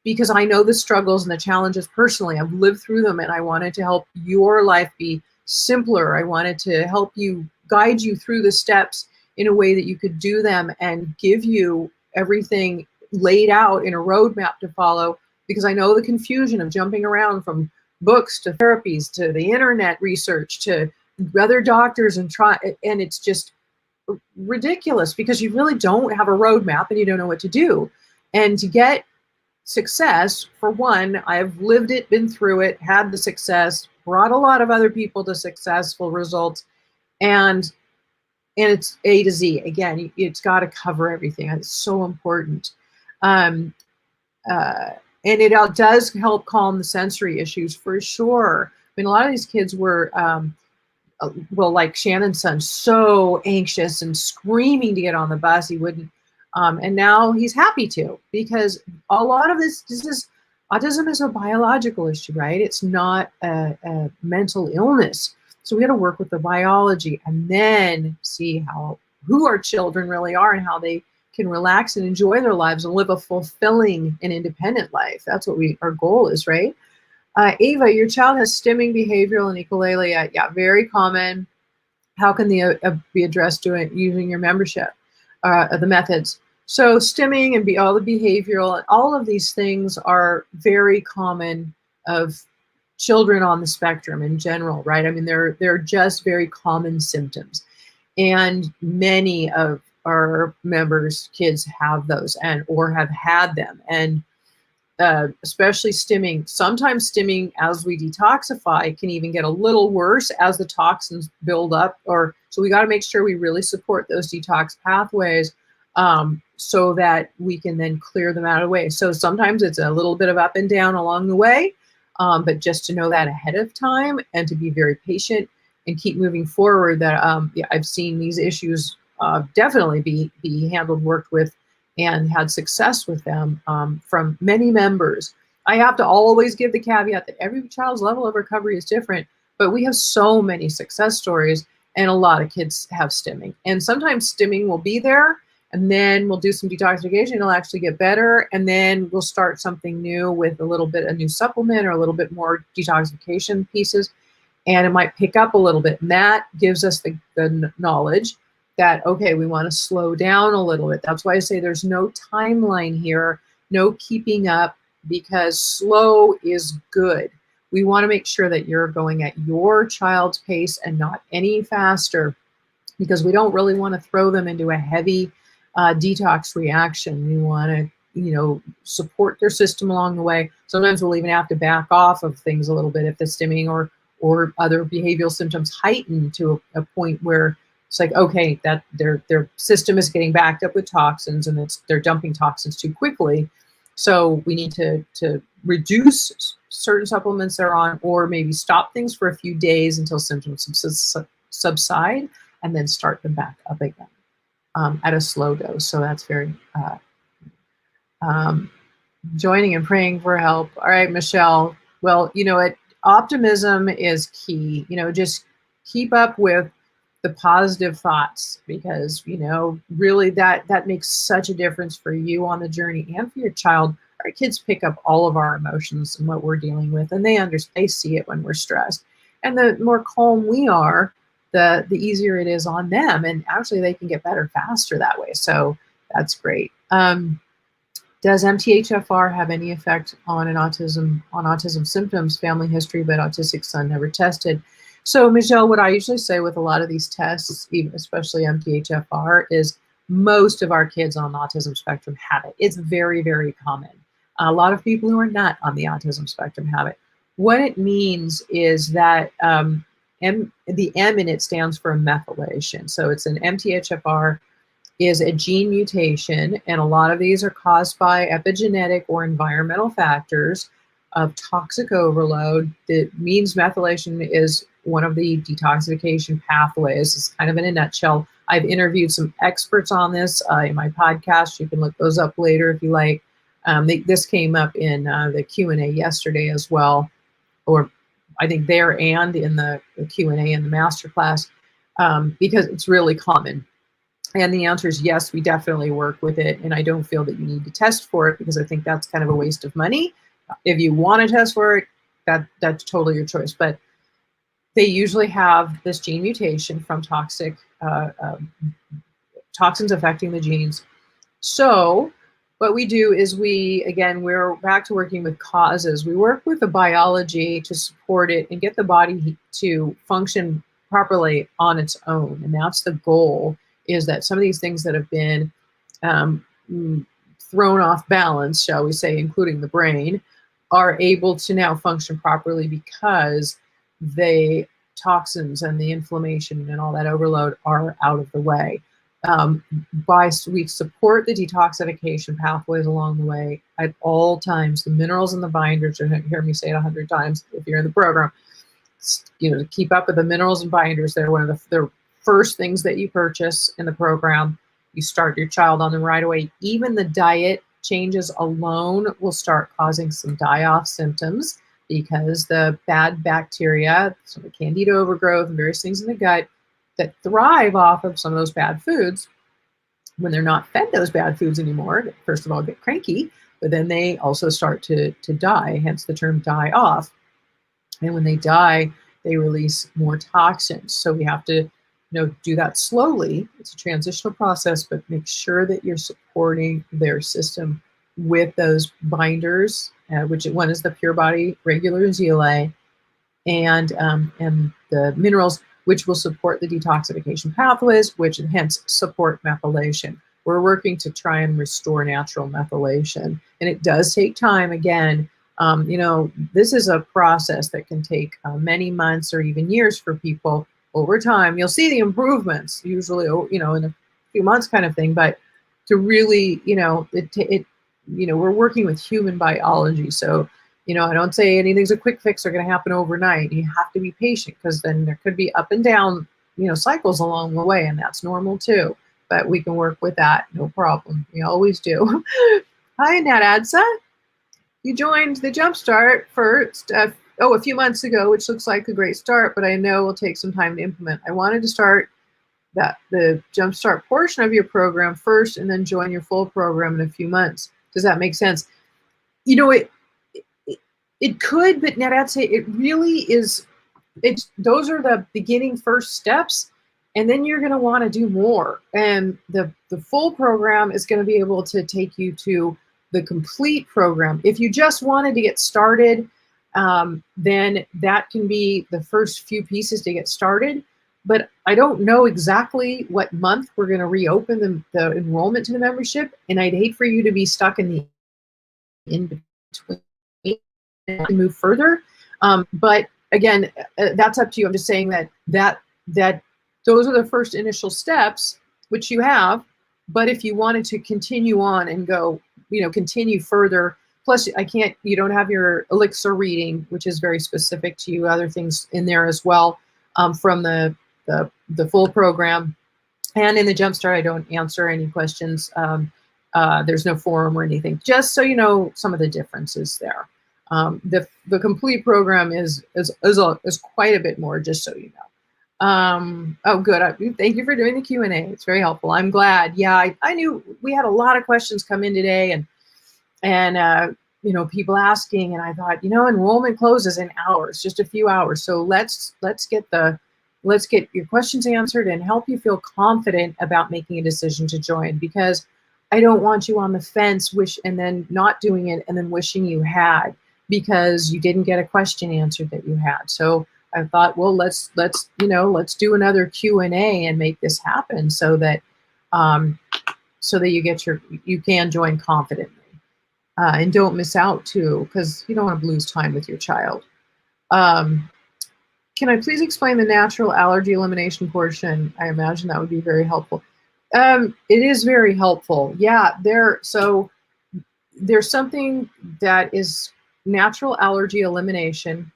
because I know the struggles and the challenges personally. I've lived through them, and I wanted to help your life be simpler. I wanted to help you, guide you through the steps in a way that you could do them and give you everything laid out in a roadmap to follow, because I know the confusion of jumping around from books to therapies to the internet research to other doctors and it's just ridiculous because you really don't have a roadmap and you don't know what to do. And to get success, for one, I've lived it, been through it, had the success, brought a lot of other people to successful results, and it's A to Z. Again, it's got to cover everything. It's so important. And it does help calm the sensory issues for sure. I mean, a lot of these kids were, like Shannon's son, so anxious and screaming to get on the bus. He wouldn't. And now he's happy to, because a lot of this is autism is a biological issue, right? It's not a mental illness. So we got to work with the biology and then see who our children really are and how they can relax and enjoy their lives and live a fulfilling and independent life. That's what our goal is, right? Ava, your child has stimming, behavioral, and echolalia. Yeah, very common. How can they be addressed using your membership, the methods? So stimming and all the behavioral, all of these things are very common of children on the spectrum in general, right? I mean, they're just very common symptoms. And many of our members' kids have those or have had them. And especially stimming. Sometimes stimming as we detoxify can even get a little worse as the toxins build up. So we got to make sure we really support those detox pathways so that we can then clear them out of the way. So sometimes it's a little bit of up and down along the way, but just to know that ahead of time and to be very patient and keep moving forward. That I've seen these issues definitely be handled, worked with, and had success with them from many members. I have to always give the caveat that every child's level of recovery is different, but we have so many success stories, and a lot of kids have stimming. And sometimes stimming will be there, and then we'll do some detoxification. It'll actually get better, and then we'll start something new with a new supplement or a little bit more detoxification pieces, and it might pick up a little bit. And that gives us the knowledge that, okay, we want to slow down a little bit. That's why I say there's no timeline here, no keeping up, because slow is good. We want to make sure that you're going at your child's pace and not any faster, because we don't really want to throw them into a heavy detox reaction. We want to, support their system along the way. Sometimes we'll even have to back off of things a little bit if the stimming or other behavioral symptoms heighten to a point where it's like, okay, that their system is getting backed up with toxins, and they're dumping toxins too quickly. So we need to reduce certain supplements they're on, or maybe stop things for a few days until symptoms subside, and then start them back up again at a slow dose. So that's very joining and praying for help. All right, Michelle. Well, optimism is key. Just keep up with the positive thoughts, because really that makes such a difference for you on the journey and for your child. Our kids pick up all of our emotions and what we're dealing with, and they see it when we're stressed. And the more calm we are, the easier it is on them, and actually they can get better faster that way. So that's great. Does MTHFR have any effect on autism symptoms, family history, but autistic son never tested? So Michelle, what I usually say with a lot of these tests, even especially MTHFR, is most of our kids on the autism spectrum have it. It's very, very common. A lot of people who are not on the autism spectrum have it. What it means is that the M in it stands for methylation. So it's an MTHFR is a gene mutation, and a lot of these are caused by epigenetic or environmental factors of toxic overload. That means methylation is one of the detoxification pathways. It's kind of in a nutshell. I've interviewed some experts on this in my podcast. You can look those up later if you like. This came up in the Q&A yesterday as well, or I think there and in the Q&A in the masterclass, because it's really common. And the answer is yes, we definitely work with it. And I don't feel that you need to test for it, because I think that's kind of a waste of money. If you want to test for it, that's totally your choice. But they usually have this gene mutation from toxins affecting the genes. So what we do is we're back to working with causes. We work with the biology to support it and get the body to function properly on its own. And that's the goal, is that some of these things that have been thrown off balance, shall we say, including the brain, are able to now function properly because the toxins and the inflammation and all that overload are out of the way. We support the detoxification pathways along the way at all times. The minerals and the binders, you're going to hear me say it 100 times if you're in the program, to keep up with the minerals and binders. They're one of the first things that you purchase in the program. You start your child on them right away. Even the diet changes alone will start causing some die-off symptoms, because the bad bacteria, some of the candida overgrowth and various things in the gut that thrive off of some of those bad foods, when they're not fed those bad foods anymore, first of all, get cranky, but then they also start to die, hence the term die off. And when they die, they release more toxins. So we have to do that slowly. It's a transitional process, but make sure that you're supporting their system with those binders, which one is the Pure Body Regular ZLA, and the minerals, which will support the detoxification pathways, which hence support methylation. We're working to try and restore natural methylation, and it does take time. Again, this is a process that can take many months or even years for people. Over time, you'll see the improvements, usually, in a few months kind of thing. But to really, we're working with human biology. So, I don't say anything's a quick fix are going to happen overnight. You have to be patient, because then there could be up and down, cycles along the way, and that's normal too. But we can work with that, no problem. We always do. Hi, Nat Adsa. You joined the Jumpstart first. A few months ago, which looks like a great start, but I know will take some time to implement. I wanted to start the Jumpstart portion of your program first and then join your full program in a few months. Does that make sense? You know, it could, but Ned, I'd say it really is. Those are the beginning first steps, and then you're going to want to do more. And the full program is going to be able to take you to the complete program. If you just wanted to get started, then that can be the first few pieces to get started. But I don't know exactly what month we're going to reopen the enrollment to the membership, and I'd hate for you to be stuck in the in between and move further. But again, that's up to you. I'm just saying that those are the first initial steps, which you have. But if you wanted to continue on and go, continue further, plus you don't have your Elixir reading, which is very specific to you, other things in there as well, from the full program. And in the Jumpstart, I don't answer any questions. There's no forum or anything, just so you know some of the differences there. The complete program is quite a bit more, just so you know. Oh, good. Thank you for doing the Q&A. It's very helpful. I'm glad. Yeah, I knew we had a lot of questions come in today, and people asking, and I thought, enrollment closes in hours, just a few hours. So let's get your questions answered and help you feel confident about making a decision to join, because I don't want you on the fence and then not doing it and then wishing you had, because you didn't get a question answered that you had. So I thought, well, let's do another Q&A and make this happen so that you can join confidently, and don't miss out too, because you don't want to lose time with your child. Can I please explain the natural allergy elimination portion? I imagine that would be very helpful. It is very helpful. Yeah, so there's something that is natural allergy elimination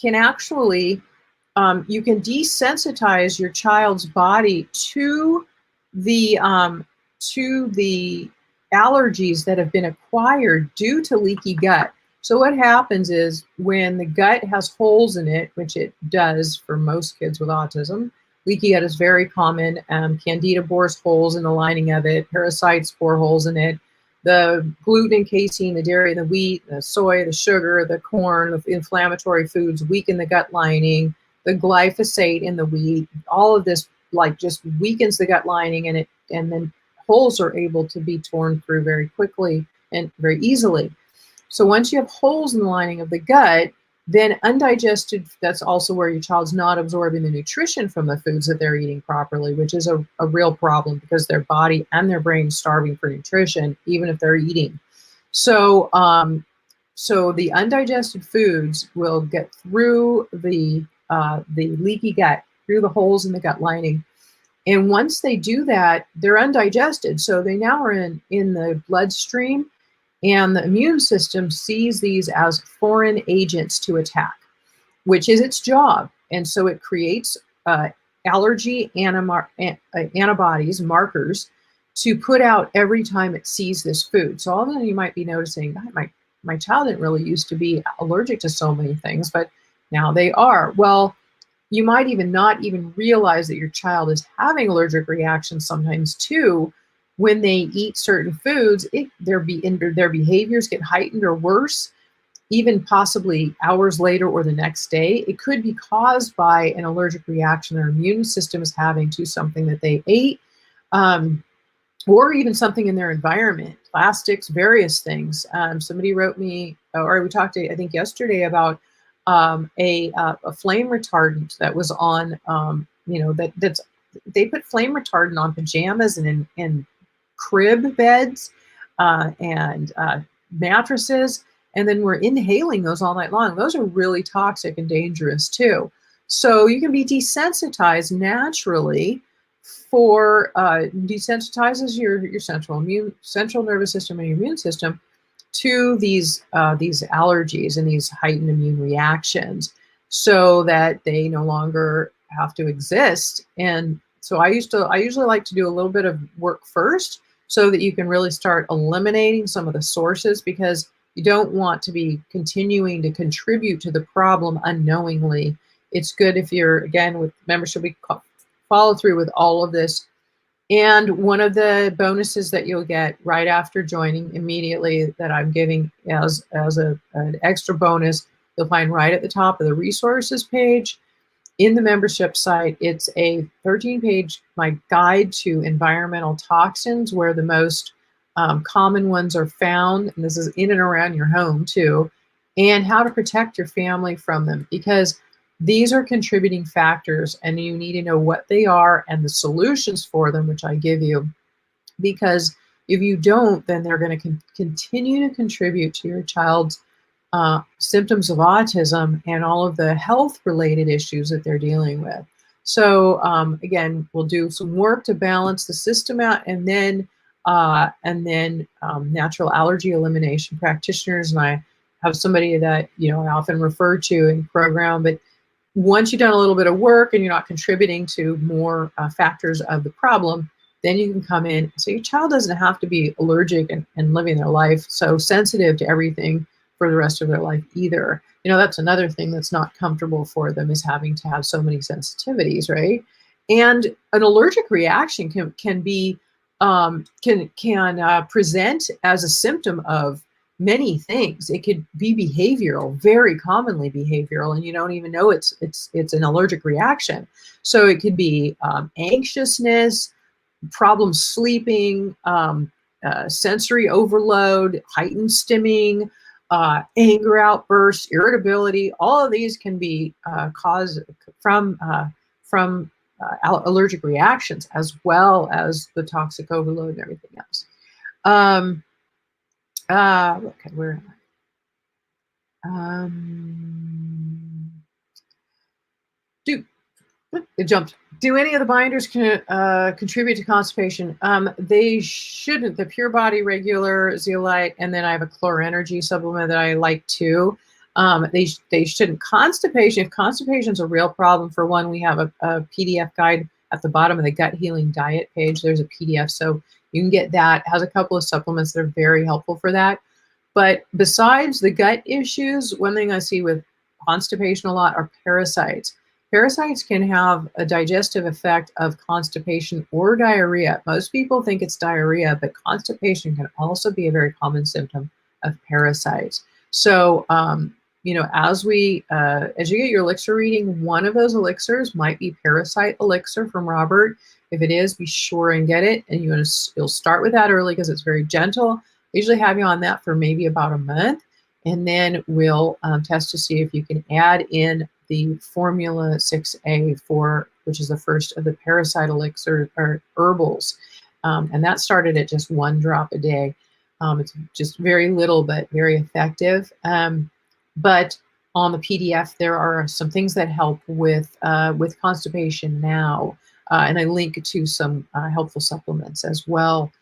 can actually, you can desensitize your child's body to the allergies that have been acquired due to leaky gut. So what happens is when the gut has holes in it, which it does for most kids with autism, leaky gut is very common. Candida bores holes in the lining of it. Parasites bore holes in it. The gluten, casein, the dairy, the wheat, the soy, the sugar, the corn, the inflammatory foods weaken the gut lining. The glyphosate in the wheat, all of this just weakens the gut lining, and then holes are able to be torn through very quickly and very easily. So once you have holes in the lining of the gut, then undigested, that's also where your child's not absorbing the nutrition from the foods that they're eating properly, which is a real problem, because their body and their brain is starving for nutrition, even if they're eating. So, so the undigested foods will get through the leaky gut, through the holes in the gut lining. And once they do that, they're undigested. So they now are in the bloodstream, and the immune system sees these as foreign agents to attack, which is its job. And so it creates allergy antibodies, markers, to put out every time it sees this food. So all of a sudden you might be noticing, my child didn't really used to be allergic to so many things, but now they are. Well, you might not even realize that your child is having allergic reactions sometimes too. When they eat certain foods, their behaviors get heightened or worse, even possibly hours later or the next day. It could be caused by an allergic reaction their immune system is having to something that they ate, or even something in their environment, plastics, various things. Somebody wrote me, or we talked, I think yesterday, about a flame retardant that was on, they put flame retardant on pajamas and in crib beds and mattresses, and then we're inhaling those all night long. Those are really toxic and dangerous too. So you can be desensitized naturally for desensitizes your central nervous system and your immune system to these allergies and these heightened immune reactions, so that they no longer have to exist. And so I usually like to do a little bit of work first, so that you can really start eliminating some of the sources, because you don't want to be continuing to contribute to the problem unknowingly. It's good if you're, again, with membership, we follow through with all of this. And one of the bonuses that you'll get right after joining immediately that I'm giving as an extra bonus, you'll find right at the top of the resources page in the membership site. It's a 13-page my guide to environmental toxins, where the most common ones are found, and this is in and around your home too, and how to protect your family from them, because these are contributing factors and you need to know what they are and the solutions for them, which I give you, because if you don't, then they're going to continue to contribute to your child's symptoms of autism and all of the health related issues that they're dealing with. So again, we'll do some work to balance the system out, and then natural allergy elimination practitioners, and I have somebody that I often refer to in program. But once you've done a little bit of work and you're not contributing to more factors of the problem, then you can come in. So your child doesn't have to be allergic and living their life so sensitive to everything for the rest of their life either. That's another thing that's not comfortable for them, is having to have so many sensitivities, right? And an allergic reaction can present as a symptom of many things. It could be behavioral, very commonly behavioral, and you don't even know it's an allergic reaction. So it could be anxiousness, problems sleeping, sensory overload, heightened stimming, anger outbursts, irritability. All of these can be caused from allergic reactions, as well as the toxic overload and everything else. Okay, where am I? It jumped. Do any of the binders contribute to constipation? They shouldn't. The Pure Body Regular Zeolite, and then I have a Chlor-Energy supplement that I like too. They shouldn't. Constipation, if constipation is a real problem, for one, we have a PDF guide at the bottom of the Gut Healing Diet page. There's a PDF, so you can get that. It has a couple of supplements that are very helpful for that. But besides the gut issues, one thing I see with constipation a lot are parasites. Parasites can have a digestive effect of constipation or diarrhea. Most people think it's diarrhea, but constipation can also be a very common symptom of parasites. So, as you get your elixir reading, one of those elixirs might be Parasite Elixir from Robert. If it is, be sure and get it. And you'll start with that early because it's very gentle. I usually have you on that for maybe about a month. And then we'll test to see if you can add in the Formula 6A, which is the first of the parasite elixir or herbals. And that started at just 1 drop a day. It's just very little, but very effective. But on the PDF, there are some things that help with constipation now. And I link to some helpful supplements as well.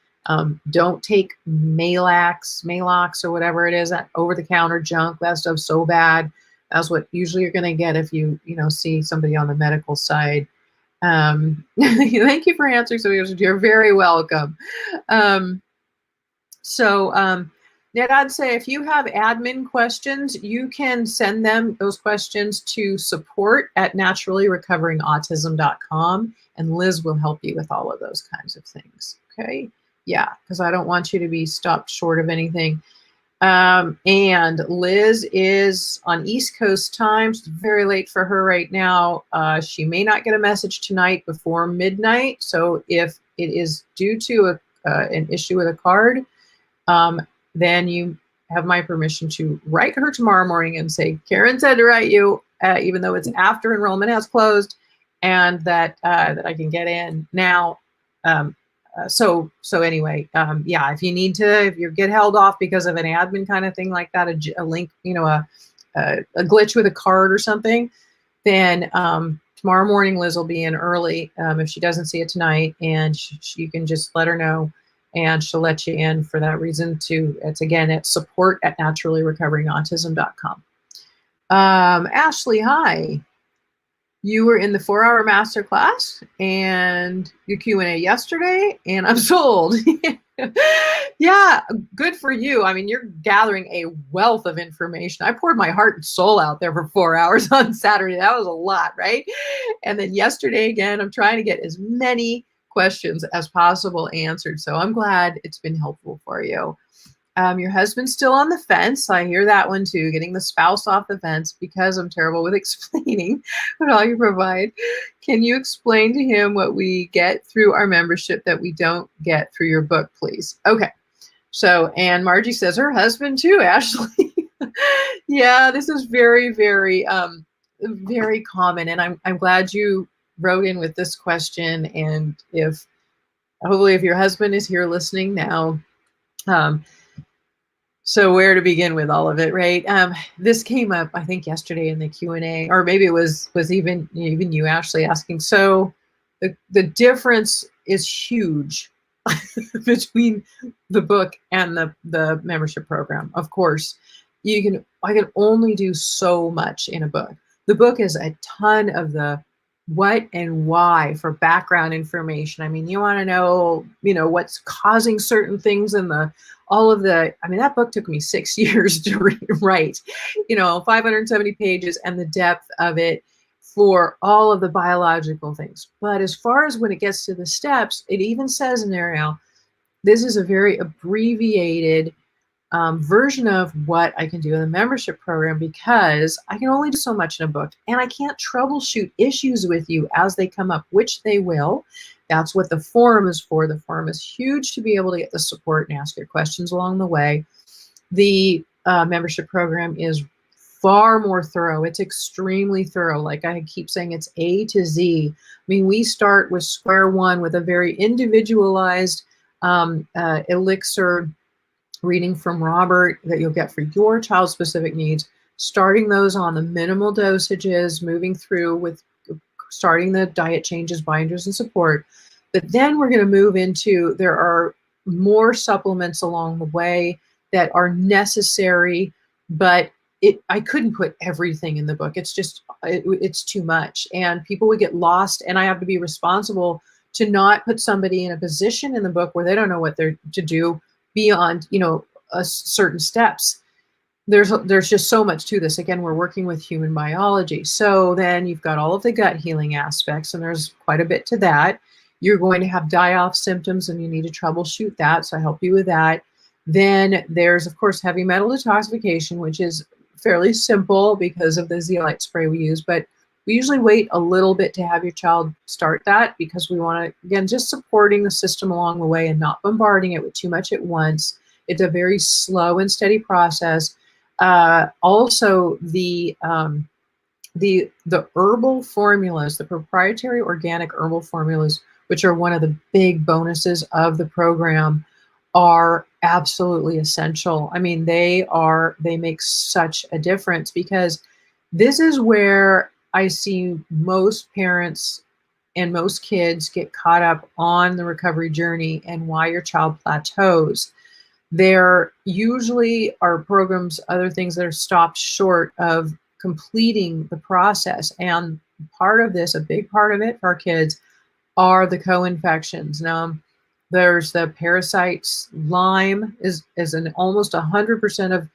Don't take Malox or whatever it is, that over-the-counter junk. That stuff's so bad. That's what usually you're going to get if you see somebody on the medical side. Thank you for answering some of yours. You're very welcome. Ned, I'd say if you have admin questions, you can send those questions to support@naturallyrecoveringautism.com, and Liz will help you with all of those kinds of things. Okay? Yeah, because I don't want you to be stopped short of anything. And Liz is on East Coast time. It's very late for her right now. She may not get a message tonight before midnight. So if it is due to an issue with a card, then you have my permission to write her tomorrow morning and say, Karen said to write you, even though it's after enrollment has closed, and that I can get in now. So anyway, yeah, if you get held off because of an admin kind of thing like that, a link, a glitch with a card or something, then tomorrow morning Liz will be in early if she doesn't see it tonight, and you can just let her know, and she'll let you in for that reason too. It's again at support@naturallyrecoveringautism.com. Ashley, hi. You were in the 4-hour masterclass and your Q&A yesterday, and I'm sold. Yeah, good for you. I mean, you're gathering a wealth of information. I poured my heart and soul out there for 4 hours on Saturday. That was a lot, right? And then yesterday again, I'm trying to get as many questions as possible answered. So I'm glad it's been helpful for you. Your husband's still on the fence. I hear that one too, getting the spouse off the fence because I'm terrible with explaining what all you provide. Can you explain to him what we get through our membership that we don't get through your book, please? Okay. So, and Margie says her husband too, Ashley. Yeah, this is very, very, very common. And I'm glad you wrote in with this question. And hopefully if your husband is here listening now, um, so where to begin with all of it, right? This came up, I think, yesterday in the Q&A, or maybe it was even you, Ashley, asking. So the difference is huge between the book and the membership program. Of course, I can only do so much in a book. The book is a ton of the what and why for background information. I mean, you want to know, what's causing certain things in that book took me 6 years to write, 570 pages and the depth of it for all of the biological things. But as far as when it gets to the steps, it even says in there now, this is a very abbreviated version of what I can do in the membership program because I can only do so much in a book and I can't troubleshoot issues with you as they come up, which they will. That's what the forum is for. The forum is huge to be able to get the support and ask your questions along the way. The membership program is far more thorough. It's extremely thorough. Like I keep saying, it's A to Z. I mean, we start with square one with a very individualized elixir reading from Robert that you'll get for your child's specific needs, starting those on the minimal dosages, moving through with starting the diet changes, binders, and support. But then we're going to move into, there are more supplements along the way that are necessary, but I couldn't put everything in the book. It's just, it's too much. And people would get lost, and I have to be responsible to not put somebody in a position in the book where they don't know what they're to do beyond, certain steps. There's just so much to this. Again, we're working with human biology. So then you've got all of the gut healing aspects, and there's quite a bit to that. You're going to have die-off symptoms, and you need to troubleshoot that. So I help you with that. Then there's, of course, heavy metal detoxification, which is fairly simple because of the zeolite spray we use. But we usually wait a little bit to have your child start that because we want to, again, just supporting the system along the way and not bombarding it with too much at once. It's a very slow and steady process. Also, the herbal formulas, the proprietary organic herbal formulas, which are one of the big bonuses of the program, are absolutely essential. I mean, they make such a difference because this is where I see most parents and most kids get caught up on the recovery journey and why your child plateaus. There usually are programs, other things that are stopped short of completing the process. And part of this, a big part of it for our kids, are the co-infections. Now, there's the parasites. Lyme is an almost 100% of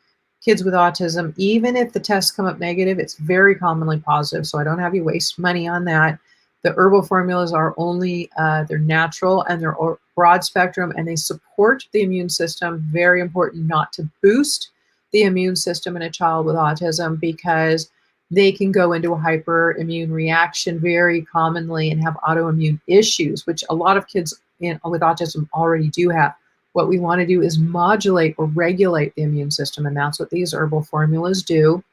kids with autism. Even if the tests come up negative, it's very commonly positive. So I don't have you waste money on that. The herbal formulas are only, they're natural and they're broad spectrum and they support the immune system. Very important not to boost the immune system in a child with autism because they can go into a hyperimmune reaction very commonly and have autoimmune issues, which a lot of kids with autism already do have. What we want to do is modulate or regulate the immune system, and that's what these herbal formulas do.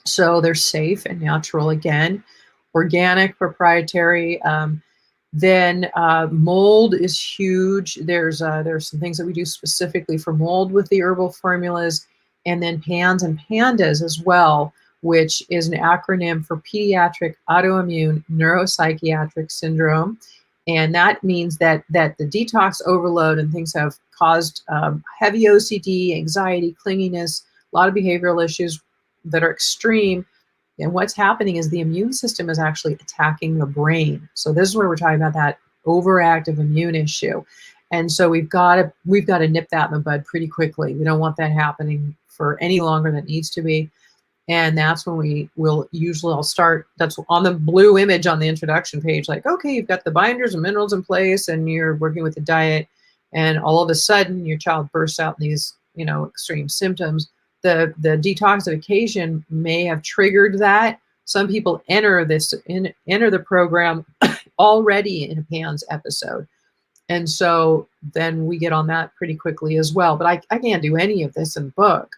So they're safe and natural again. Organic, proprietary. Then mold is huge. There's some things that we do specifically for mold with the herbal formulas, and then PANS and PANDAS as well, which is an acronym for Pediatric Autoimmune Neuropsychiatric Syndrome. And that means that the detox overload and things have caused heavy OCD, anxiety, clinginess, a lot of behavioral issues that are extreme. And what's happening is the immune system is actually attacking the brain. So this is where we're talking about that overactive immune issue. And so we've got to nip that in the bud pretty quickly. We don't want that happening for any longer than it needs to be. And that's when I'll start, that's on the blue image on the introduction page, like, okay, you've got the binders and minerals in place and you're working with the diet, and all of a sudden your child bursts out in these, extreme symptoms. The detoxification may have triggered that. Some people enter the program already in a PANS episode. And so then we get on that pretty quickly as well. But I can't do any of this in the book.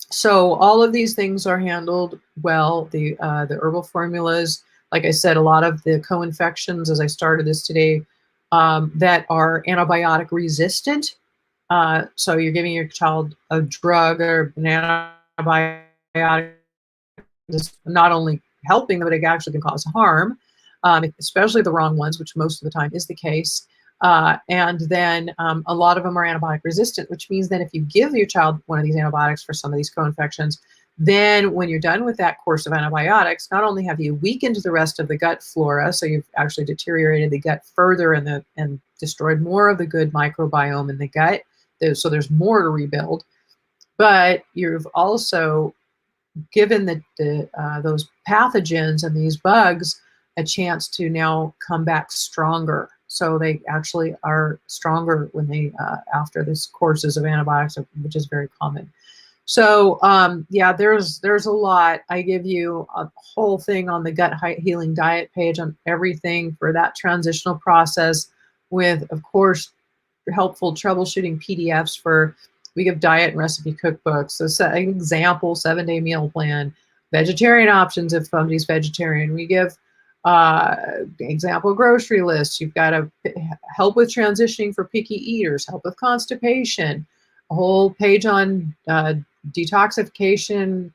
So all of these things are handled well. The herbal formulas, like I said, a lot of the co-infections, as I started this today, that are antibiotic resistant. So you're giving your child a drug or an antibiotic, that's not only helping them, but it actually can cause harm, especially the wrong ones, which most of the time is the case. And then a lot of them are antibiotic resistant, which means that if you give your child one of these antibiotics for some of these co-infections, then when you're done with that course of antibiotics, not only have you weakened the rest of the gut flora, so you've actually deteriorated the gut further and destroyed more of the good microbiome in the gut, so there's more to rebuild, but you've also given those pathogens and these bugs a chance to now come back stronger. So they actually are stronger when they after this courses of antibiotics, which is very common. So yeah, there's a lot. I give you a whole thing on the gut healing diet page on everything for that transitional process, with, of course, helpful troubleshooting PDFs for. We give diet and recipe cookbooks. So an example 7-day meal plan, vegetarian options if somebody's vegetarian. We give example grocery lists. You've got to help with transitioning for picky eaters, help with constipation, a whole page on detoxification,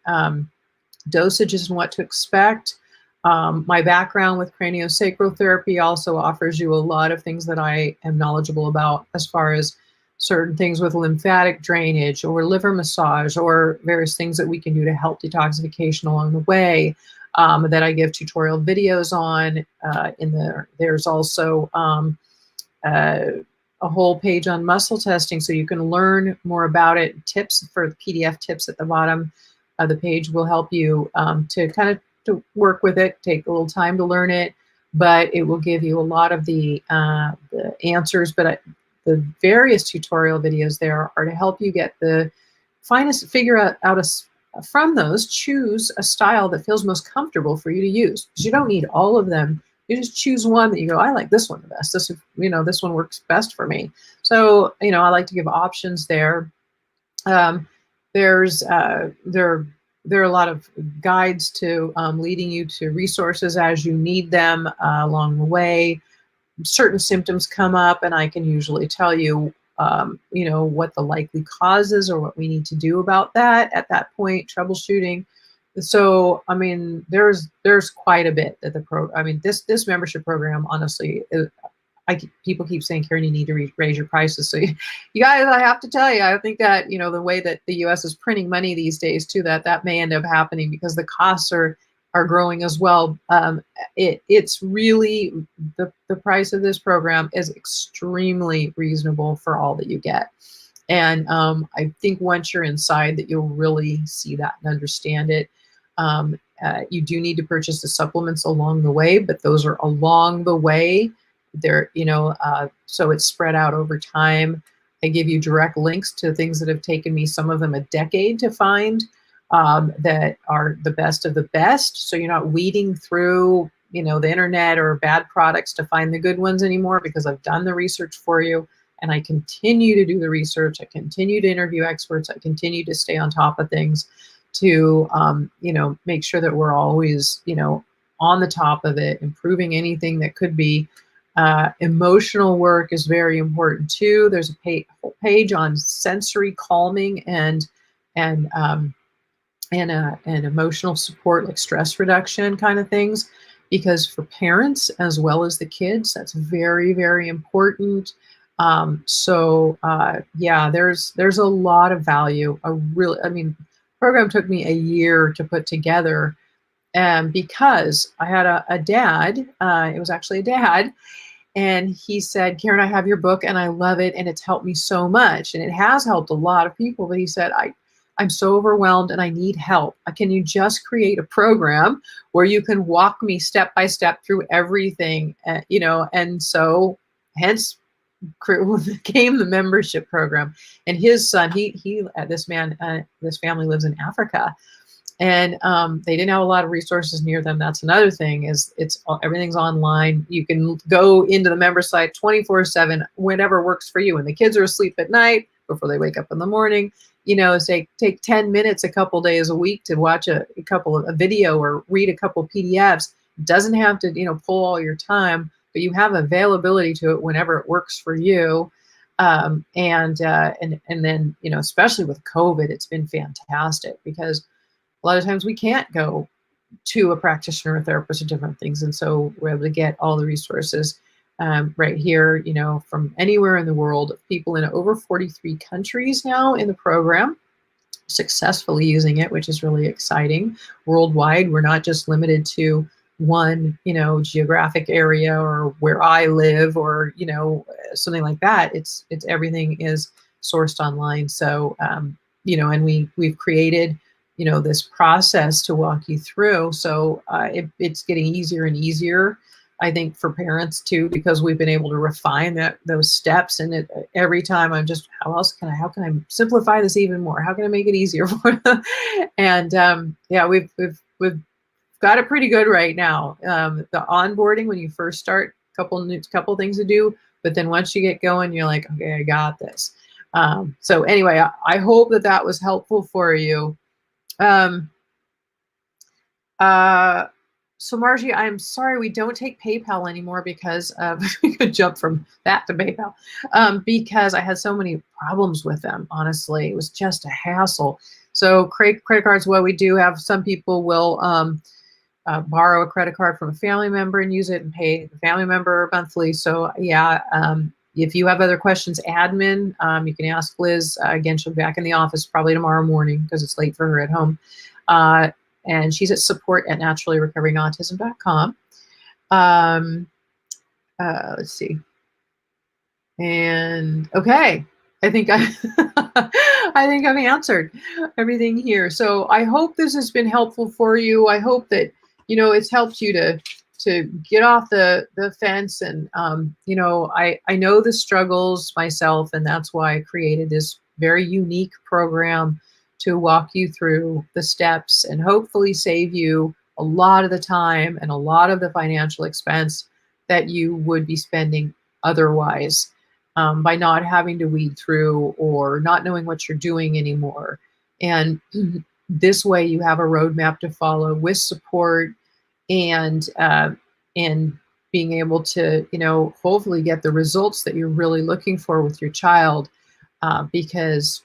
dosages and what to expect. My background with craniosacral therapy also offers you a lot of things that I am knowledgeable about, as far as certain things with lymphatic drainage or liver massage or various things that we can do to help detoxification along the way, that I give tutorial videos on. There's also a whole page on muscle testing, so you can learn more about it. Tips for the PDF tips at the bottom of the page will help you to kind of to work with it. Take a little time to learn it, but it will give you a lot of the answers. But the various tutorial videos there are to help you get figure out from those, choose a style that feels most comfortable for you to use. Because you don't need all of them. You just choose one that you go, I like this one the best. This one works best for me. So, I like to give options there. There are a lot of guides to leading you to resources as you need them along the way. Certain symptoms come up, and I can usually tell you, what the likely cause is or what we need to do about that at that point, troubleshooting. So, there's quite a bit that this membership program, honestly, people keep saying, Karen, you need to raise your prices. So you guys, I have to tell you, I think that, the way that the US is printing money these days too, that may end up happening because the costs are growing as well. It's really, the price of this program is extremely reasonable for all that you get. And I think once you're inside that you'll really see that and understand it. You do need to purchase the supplements along the way, but those are along the way. They're, so it's spread out over time. I give you direct links to things that have taken me, some of them a decade to find, that are the best of the best. So you're not weeding through, the internet or bad products to find the good ones anymore, because I've done the research for you, and I continue to do the research. I continue to interview experts. I continue to stay on top of things to, make sure that we're always, on the top of it, improving anything that could be. Emotional work is very important too. There's a whole page on sensory calming and emotional support, like stress reduction kind of things, because for parents as well as the kids, that's very, very important. Yeah, there's a lot of value. program took me a year to put together, because I had a dad, it was actually a dad, and he said, Karen, I have your book and I love it and it's helped me so much. And it has helped a lot of people. But he said, I'm so overwhelmed and I need help. Can you just create a program where you can walk me step by step through everything? And so hence came the membership program. And his son, this family lives in Africa. And they didn't have a lot of resources near them. That's another thing, is everything's online. You can go into the member site 24/7, whenever works for you. And the kids are asleep at night before they wake up in the morning. Say take 10 minutes a couple days a week to watch a video or read a couple PDFs. It doesn't have to pull all your time, but you have availability to it whenever it works for you. And then especially with COVID, it's been fantastic, because a lot of times we can't go to a practitioner or therapist or different things. And so we're able to get all the resources right here, from anywhere in the world. People in over 43 countries now in the program, successfully using it, which is really exciting. Worldwide, we're not just limited to one, geographic area or where I live or, something like that. It's everything is sourced online. So, and we've created this process to walk you through. So it's getting easier and easier, I think, for parents too, because we've been able to refine those steps. And every time I'm just, how can I simplify this even more? How can I make it easier for them? And we've got it pretty good right now. The onboarding, when you first start, couple things to do, but then once you get going, you're like, okay, I got this. So anyway, I hope that was helpful for you. So Margie, I'm sorry we don't take PayPal anymore, because we could jump from that to PayPal, because I had so many problems with them. Honestly, it was just a hassle. So credit cards, what we do have, some people will borrow a credit card from a family member and use it and pay the family member monthly. So yeah, if you have other questions, admin, you can ask Liz. Again, she'll be back in the office probably tomorrow morning because it's late for her at home. And she's at support@naturallyrecoveringautism.com. Let's see. And okay, I think I think I've answered everything here. So I hope this has been helpful for you. I hope that it's helped you to get off the fence. And I know the struggles myself, and that's why I created this very unique program to walk you through the steps and hopefully save you a lot of the time and a lot of the financial expense that you would be spending otherwise, by not having to weed through or not knowing what you're doing anymore. And this way you have a roadmap to follow with support, and being able to, hopefully get the results that you're really looking for with your child. Because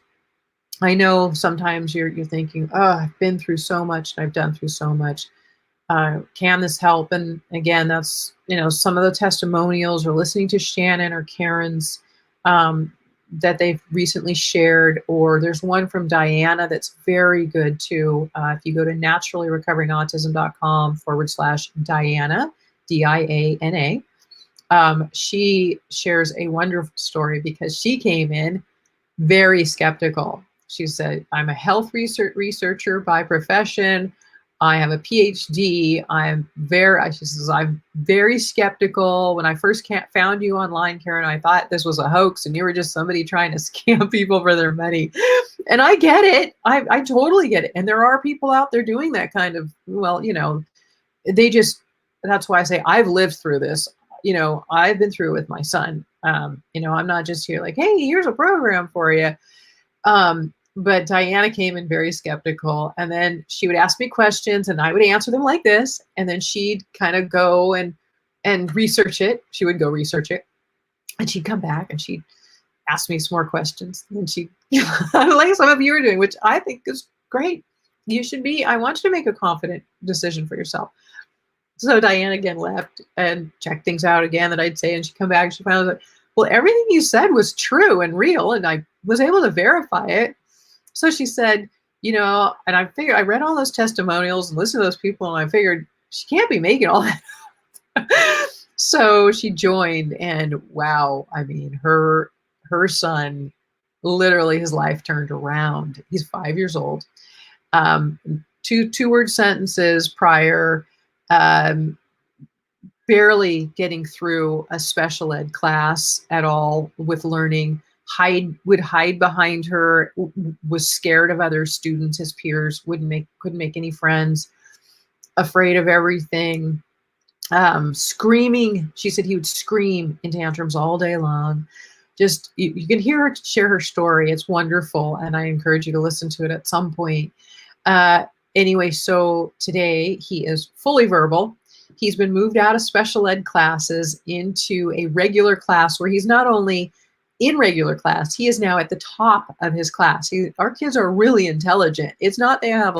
I know sometimes you're thinking, oh, I've been through so much and I've done through so much. Can this help? And again, that's, some of the testimonials, or listening to Shannon or Karen's that they've recently shared, or there's one from Diana that's very good too. If you go to naturallyrecoveringautism.com/Diana, Diana, she shares a wonderful story, because she came in very skeptical. She said, I'm a health researcher by profession. I have a PhD. She says, I'm very skeptical. When I first found you online, Karen, I thought this was a hoax and you were just somebody trying to scam people for their money. And I get it. I totally get it. And there are people out there doing that kind of, that's why I say I've lived through this. I've been through it with my son. I'm not just here like, hey, here's a program for you. But Diana came in very skeptical, and then she would ask me questions and I would answer them like this. And then she'd kind of go and research it. She would go research it, and she'd come back and she'd ask me some more questions. And she, like some of you are doing, which I think is great. I want you to make a confident decision for yourself. So Diana again left and checked things out again that I'd say, and she'd come back and she found out, well, everything you said was true and real, and I was able to verify it. So she said, and I figured I read all those testimonials and listened to those people, and I figured she can't be making all that. So she joined, and wow, I mean, her son, literally his life turned around. He's 5 years old. Um, two-word sentences prior, um, barely getting through a special ed class at all with learning, would hide behind her, was scared of other students, his peers, couldn't make any friends, afraid of everything, screaming. She said he would scream in tantrums all day long. Just you can hear her share her story. It's wonderful, and I encourage you to listen to it at some point. Uh, anyway, so today he is fully verbal. He's been moved out of special ed classes into a regular class where he's not only in regular class, he is now at the top of his class. Our kids are really intelligent. It's not they have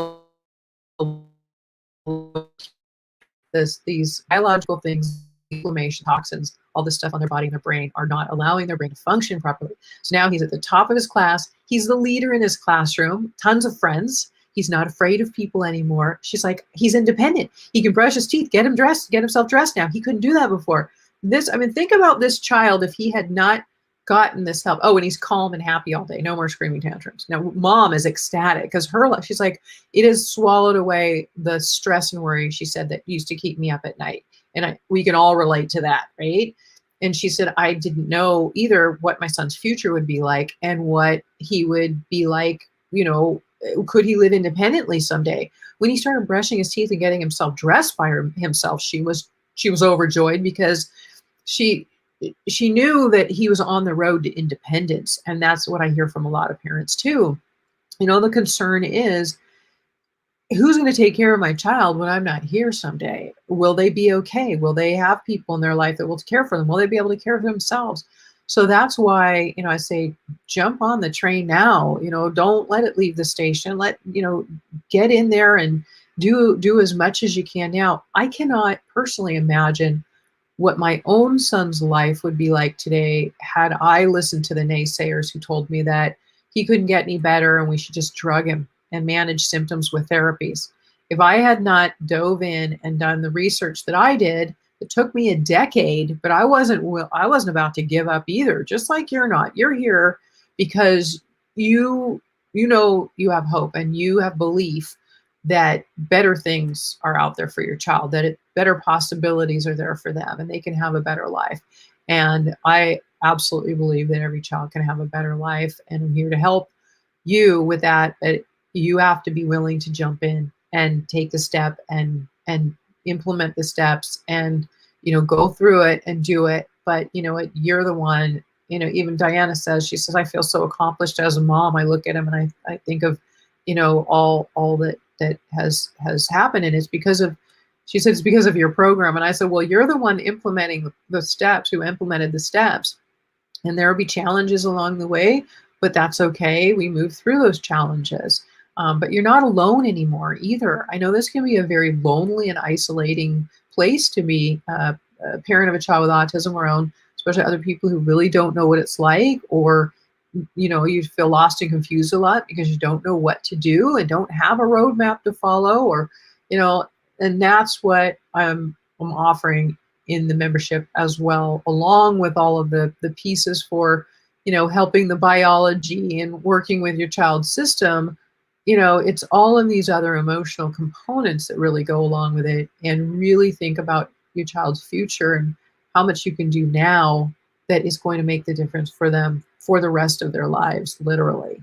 these biological things, inflammation, toxins, all this stuff on their body and their brain are not allowing their brain to function properly. So now he's at the top of his class. He's the leader in his classroom, tons of friends. He's not afraid of people anymore. She's like, he's independent. He can brush his teeth, get himself dressed now. He couldn't do that before. Think about this child if he had not gotten this help. Oh, and he's calm and happy all day. No more screaming tantrums. Now, mom is ecstatic because she's like, it has swallowed away the stress and worry, she said, that used to keep me up at night. And we can all relate to that, right? And she said, I didn't know either what my son's future would be like and what he would be like, could he live independently someday? When he started brushing his teeth and getting himself dressed by himself, she was overjoyed because she knew that he was on the road to independence. And that's what I hear from a lot of parents too. The concern is, who's going to take care of my child when I'm not here someday? Will they be okay? Will they have people in their life that will care for them? Will they be able to care for themselves? So that's why, I say, jump on the train now. Don't let it leave the station. Get in there and do as much as you can now. I cannot personally imagine what my own son's life would be like today had I listened to the naysayers who told me that he couldn't get any better and we should just drug him and manage symptoms with therapies. If I had not dove in and done the research that I did, it took me a decade, but I wasn't about to give up either. Just like you're not. You're here because you have hope and you have belief that better things are out there for your child, that better possibilities are there for them and they can have a better life. And I absolutely believe that every child can have a better life, and I'm here to help you with that. But you have to be willing to jump in and take the step and implement the steps and go through it and do it. But you're the one. Even Diana says, she says, I feel so accomplished as a mom. I look at him and I think of all that has happened, and it's because of, she said, it's because of your program. And I said, well, you're the one implementing the steps, who implemented the steps, and there will be challenges along the way, but that's okay. We move through those challenges. But you're not alone anymore either. I know this can be a very lonely and isolating place to be a parent of a child with autism around, especially other people who really don't know what it's like, or you feel lost and confused a lot because you don't know what to do and don't have a roadmap to follow, or and that's what I'm offering in the membership as well, along with all of the pieces for helping the biology and working with your child's system. It's all of these other emotional components that really go along with it, and really think about your child's future and how much you can do now that is going to make the difference for them for the rest of their lives, literally.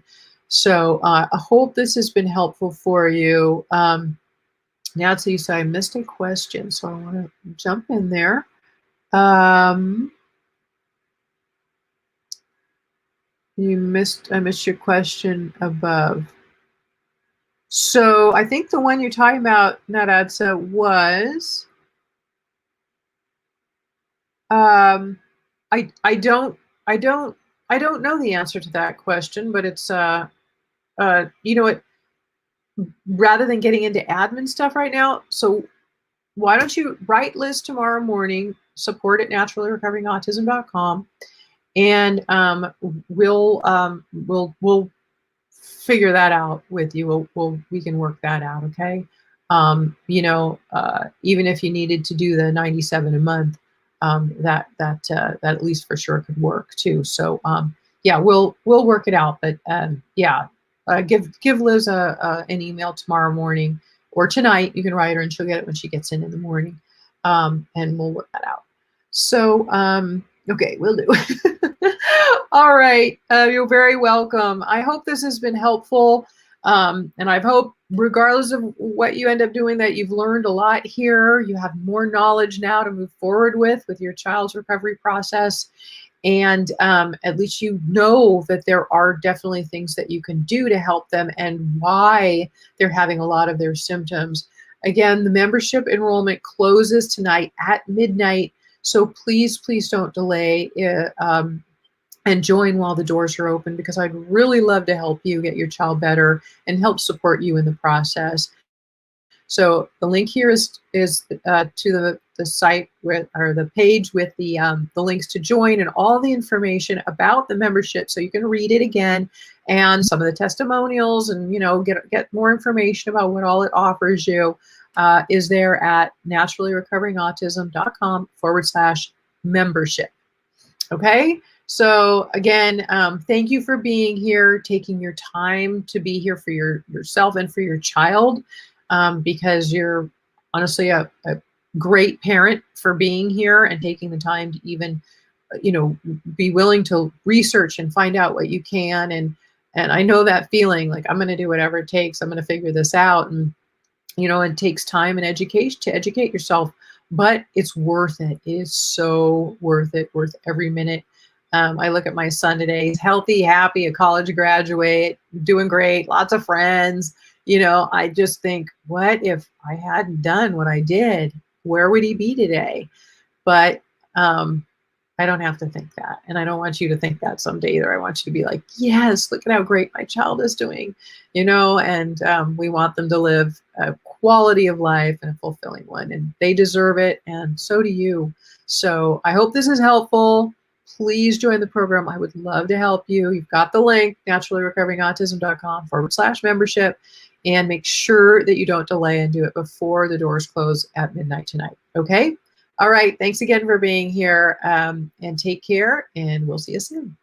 So I hope this has been helpful for you. Now, so you say I missed a question, so I want to jump in there. I missed your question above. So I think the one you're talking about, Nadadsa, was, I don't know the answer to that question, but it's rather than getting into admin stuff right now, so why don't you write Liz tomorrow morning, support at naturallyrecoveringautism.com, and we'll figure that out with you. We can work that out. Okay. Even if you needed to do the 97 a month, that at least for sure could work too. So yeah, we'll work it out. But yeah, give Liz an email tomorrow morning or tonight. You can write her and she'll get it when she gets in the morning, and we'll work that out. So okay, we'll do. All right, you're very welcome. I hope this has been helpful. And I hope, regardless of what you end up doing, that you've learned a lot here. You have more knowledge now to move forward with your child's recovery process. And at least you know that there are definitely things that you can do to help them and why they're having a lot of their symptoms. Again, the membership enrollment closes tonight at midnight. So please, please don't delay. And join while the doors are open, because I'd really love to help you get your child better and help support you in the process. So the link here is to the site with, or the page with the links to join and all the information about the membership, so you can read it again, and some of the testimonials, and get more information about what all it offers you is there at naturallyrecoveringautism.com/membership. Okay. So again, thank you for being here, taking your time to be here for yourself and for your child, because you're honestly a great parent for being here and taking the time to even, be willing to research and find out what you can. And I know that feeling, like, I'm going to do whatever it takes. I'm going to figure this out. And it takes time and education to educate yourself, but it's worth it. It is so worth it, worth every minute. I look at my son today. He's healthy, happy, a college graduate, doing great, lots of friends. I just think, what if I hadn't done what I did? Where would he be today? But I don't have to think that. And I don't want you to think that someday either. I want you to be like, yes, look at how great my child is doing, and we want them to live a quality of life and a fulfilling one, and they deserve it. And so do you. So I hope this is helpful. Please join the program. I would love to help you. You've got the link, naturallyrecoveringautism.com/membership, and make sure that you don't delay and do it before the doors close at midnight tonight. Okay. All right. Thanks again for being here, and take care, and we'll see you soon.